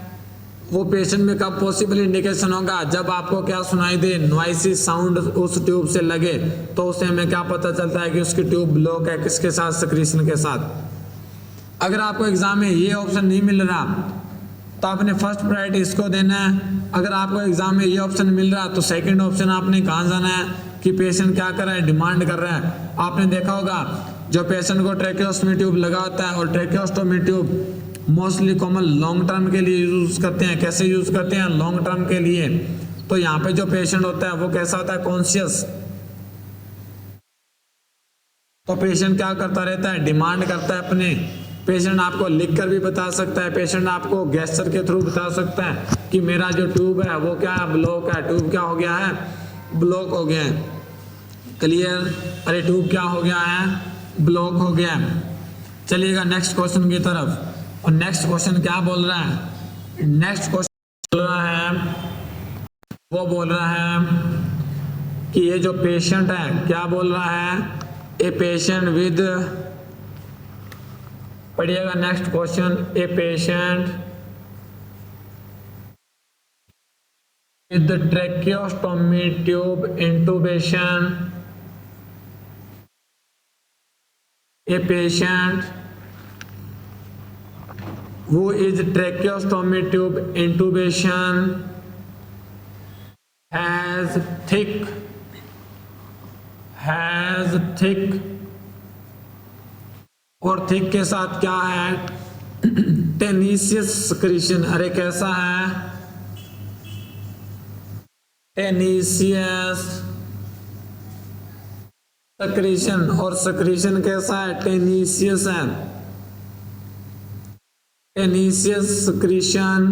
Speaker 1: वो पेशेंट में कब पॉसिबल इंडिकेशन होगा, जब आपको क्या सुनाई दे, नॉइसी साउंड उस ट्यूब से लगे, तो उससे हमें क्या पता चलता है कि उसकी ट्यूब ब्लॉक है, किसके साथ, सिक्रीशन के साथ। अगर आपको एग्जाम में ये ऑप्शन नहीं मिल रहा तो आपने फर्स्ट प्रायोरिटी इसको देना है। अगर आपको एग्जाम में ये ऑप्शन मिल रहा तो सेकंड ऑप्शन आपने कहाँ जाना है कि पेशेंट क्या कर रहा है, डिमांड कर रहा है। आपने देखा होगा जो पेशेंट को ट्रेकियोस्टोमी ट्यूब लगा होता है, और tracheostomy tube mostly common long term के लिए यूज करते हैं। कैसे यूज करते हैं, लॉन्ग टर्म के लिए। तो यहाँ पे जो पेशेंट होता है वो कैसा होता है, कॉन्शियस। तो पेशेंट क्या करता रहता है, डिमांड करता है अपने। पेशेंट आपको लिख कर भी बता सकता है, पेशेंट आपको गेस्चर के थ्रू बता सकता है कि मेरा जो ट्यूब है वो क्या है, ब्लॉक है, ट्यूब क्या हो गया है, ब्लॉक हो गया है। क्लियर। अरे ट्यूब क्या हो गया है, ब्लॉक हो गया है। चलिएगा नेक्स्ट क्वेश्चन की तरफ। और नेक्स्ट क्वेश्चन क्या बोल रहा है, नेक्स्ट क्वेश्चन बोल रहा है, वो बोल रहा है कि ये जो पेशेंट है क्या बोल रहा है, ए पेशेंट विद, पढ़िएगा next question, a patient with tracheostomy tube intubation, a patient who is tracheostomy tube intubation has thick और थिक के साथ क्या है, टेनिशियस सिक्रीशन। अरे कैसा है, टेनिशियस सक्रीशन। और सक्रीशन कैसा है, टेनिशियस है। Tenacious secretion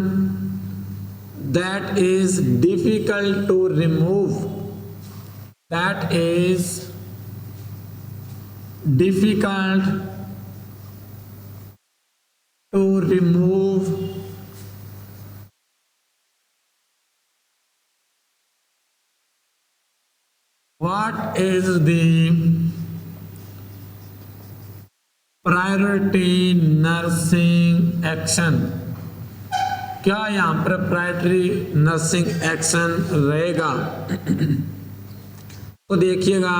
Speaker 1: that is difficult to remove, that is difficult to remove What is the priority nursing action? क्या यहाँ पर प्रायोरिटी नर्सिंग एक्शन रहेगा? तो देखिएगा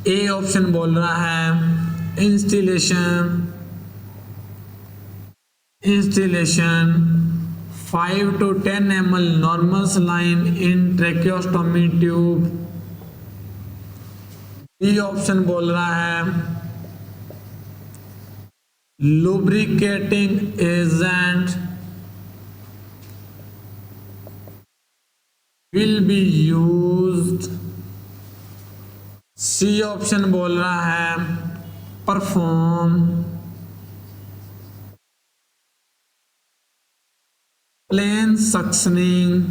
Speaker 1: ए ऑप्शन बोल रहा है installation 5 to 10 ml normal saline in tracheostomy tube। B option बोल रहा है lubricating agent will be used. C option बोल रहा है परफॉर्म प्लेन सक्शनिंग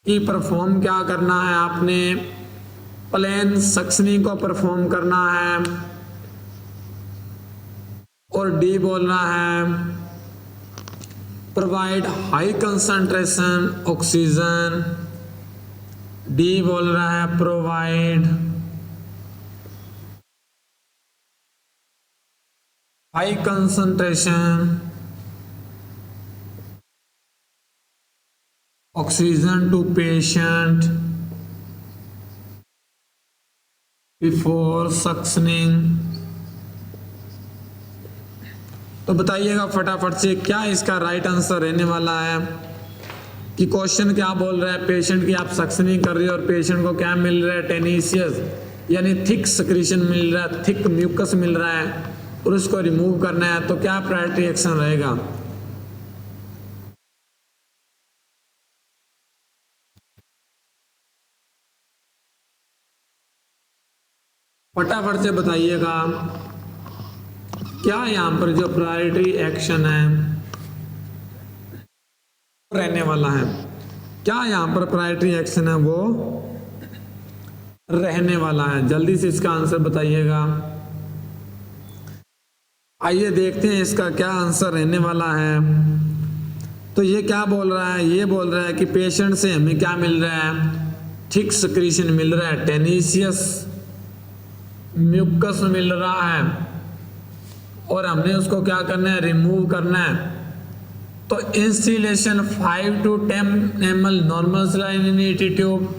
Speaker 1: की परफॉर्म क्या करना है, आपने प्लेन सक्शनिंग को परफॉर्म करना है। और डी बोल रहा है provide high concentration oxygen. D बोल रहा है provide high concentration oxygen to patient before suctioning. तो बताइएगा फटाफट से क्या इसका राइट आंसर रहने वाला है कि क्वेश्चन क्या बोल रहा है, पेशेंट की आप सक्शनिंग कर रही हो और पेशेंट को क्या मिल रहा है, टेनिशियस यानी थिक सिक्रीशन मिल रहा है, थिक म्यूकस मिल रहा है और उसको रिमूव करना है। तो क्या प्रायोरिटी एक्शन रहेगा? फटाफट से बताइएगा क्या यहाँ पर जो प्रायोरिटी एक्शन है रहने वाला है, क्या यहाँ पर प्रायोरिटी एक्शन है वो रहने वाला है? जल्दी से इसका आंसर बताइएगा। आइए देखते हैं इसका क्या आंसर रहने वाला है। तो ये क्या बोल रहा है, ये बोल रहा है कि पेशेंट से हमें क्या मिल रहा है, थिक सिक्रीशन मिल रहा है, टेनिशियस म्यूकस मिल रहा है, और हमने उसको क्या करना है, रिमूव करना है। तो instillation 5 to 10 ml normal saline in ET tube.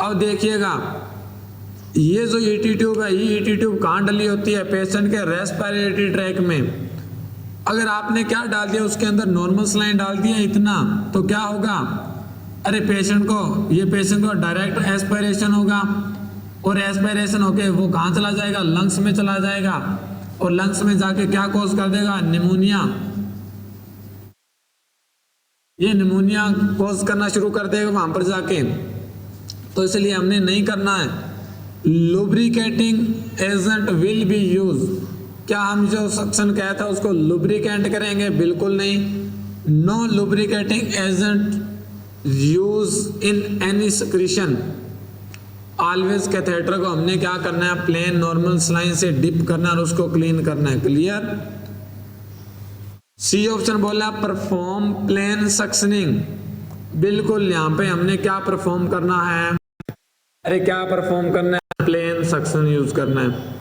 Speaker 1: अब देखिएगा ये जो ईटी ट्यूब है, ये ईटी ट्यूब कहाँ डली होती है, पेशेंट के रेस्पिरेटरी ट्रैक में। अगर आपने क्या डाल दिया उसके अंदर, नॉर्मल सलाइन डाल दिया इतना, तो क्या होगा, अरे पेशेंट को डायरेक्ट एस्पिरेशन होगा, और एस्पिरेशन होके वो कहाँ चला जाएगा, लंग्स में चला जाएगा, और लंग्स में जाके क्या कॉज कर देगा, निमोनिया। ये निमोनिया कॉज करना शुरू कर देगा वहां पर जाके। तो इसलिए हमने नहीं करना है। Lubricating agent will B use. क्या हम जो सक्शन कहता है उसको लुब्रिकेंट करेंगे, बिल्कुल नहीं। No lubricating agent use in any secretion. Always catheter को हमने क्या करना है, प्लेन नॉर्मल सलाइन से डिप करना और उसको क्लीन करना है। क्लियर। सी ऑप्शन बोला परफॉर्म प्लेन सक्शनिंग। बिल्कुल, यहाँ पे हमने क्या परफॉर्म करना है, अरे क्या परफॉर्म करना है, प्लेन सक्शन यूज करना है।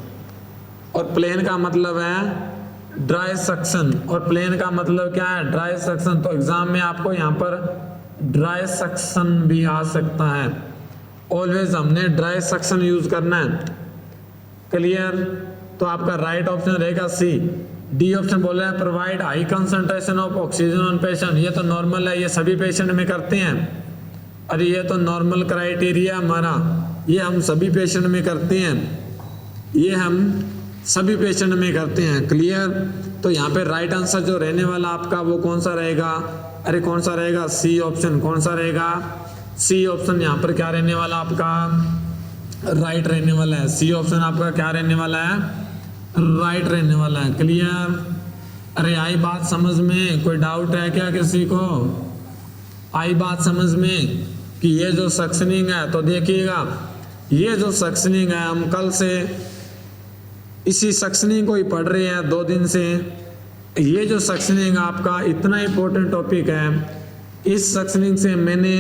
Speaker 1: और प्लेन का मतलब है ड्राई सक्शन, और प्लेन का मतलब क्या है, ड्राई सक्शन। तो एग्जाम में आपको यहाँ पर ड्राई सक्शन भी आ सकता है। ऑलवेज हमने ड्राई सक्शन यूज करना है। क्लियर। तो आपका राइट ऑप्शन रहेगा सी। डी ऑप्शन बोल रहा है provide high concentration of oxygen on patient. ये तो नॉर्मल है, ये सभी पेशेंट में करते हैं। अरे ये तो नॉर्मल क्राइटेरिया हमारा, ये हम सभी पेशेंट में करते हैं, ये हम सभी पेशेंट में करते हैं। क्लियर। तो यहाँ पे राइट आंसर जो रहने वाला आपका वो कौन सा रहेगा, अरे कौन सा रहेगा, सी ऑप्शन। कौन सा रहेगा, सी ऑप्शन। यहाँ पर क्या रहने वाला आपका, राइट रहने वाला है। सी ऑप्शन आपका क्या रहने वाला है, राइट रहने वाला है। क्लियर। अरे आई बात समझ में, कोई डाउट है क्या किसी को, आई बात समझ में कि ये जो सक्शनिंग है, तो देखिएगा ये जो सक्शनिंग है हम कल से इसी सक्शनिंग को ही पढ़ रहे हैं 2 दिन से। ये जो सक्शनिंग आपका इतना इंपॉर्टेंट टॉपिक है, इस सक्शनिंग से मैंने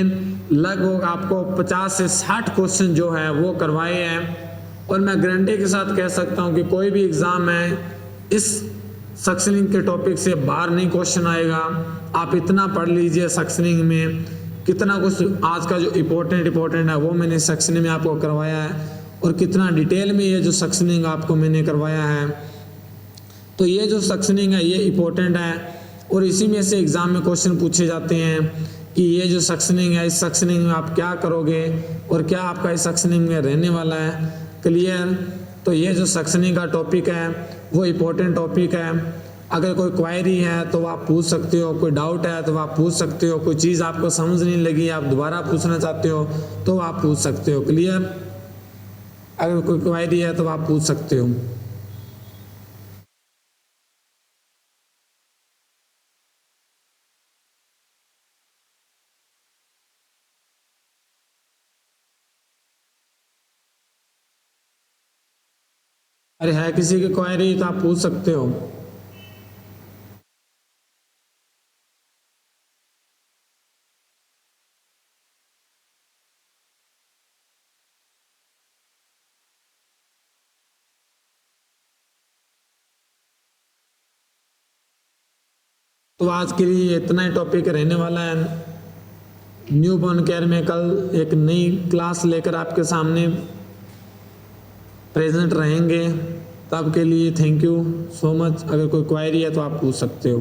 Speaker 1: लगभग आपको 50 से 60 क्वेश्चन जो है वो करवाए हैं, और मैं गारंटी के साथ कह सकता हूँ कि कोई भी एग्जाम है इस सक्शनिंग के टॉपिक से बाहर नहीं क्वेश्चन आएगा। आप इतना पढ़ लीजिए सक्शनिंग में, कितना कुछ आज का जो इम्पोर्टेंट है वो मैंने सक्शनिंग में आपको करवाया है, और कितना डिटेल में ये जो सक्शनिंग आपको मैंने करवाया है। तो ये जो सक्शनिंग है ये इम्पोर्टेंट है, और इसी में से एग्जाम में क्वेश्चन पूछे जाते हैं कि ये जो सक्शनिंग है, इस सक्शनिंग में आप क्या करोगे और क्या आपका इस सक्शनिंग में रहने वाला है। क्लियर। तो ये जो सक्शनिंग का टॉपिक है वो इम्पोर्टेंट टॉपिक है। अगर कोई क्वायरी है तो आप पूछ सकते हो, कोई डाउट है तो आप पूछ सकते हो, कोई चीज़ आपको समझ नहीं लगी आप दोबारा पूछना चाहते हो तो आप पूछ सकते हो। क्लियर। अगर कोई क्वायरी है तो आप पूछ सकते हो। अरे है किसी की क्वायरी तो आप पूछ सकते हो। तो आज के लिए इतना ही टॉपिक रहने वाला है। न्यूबॉर्न केयर में कल एक नई क्लास लेकर आपके सामने प्रेजेंट रहेंगे। तब के लिए थैंक यू सो मच। अगर कोई क्वायरी है तो आप पूछ सकते हो।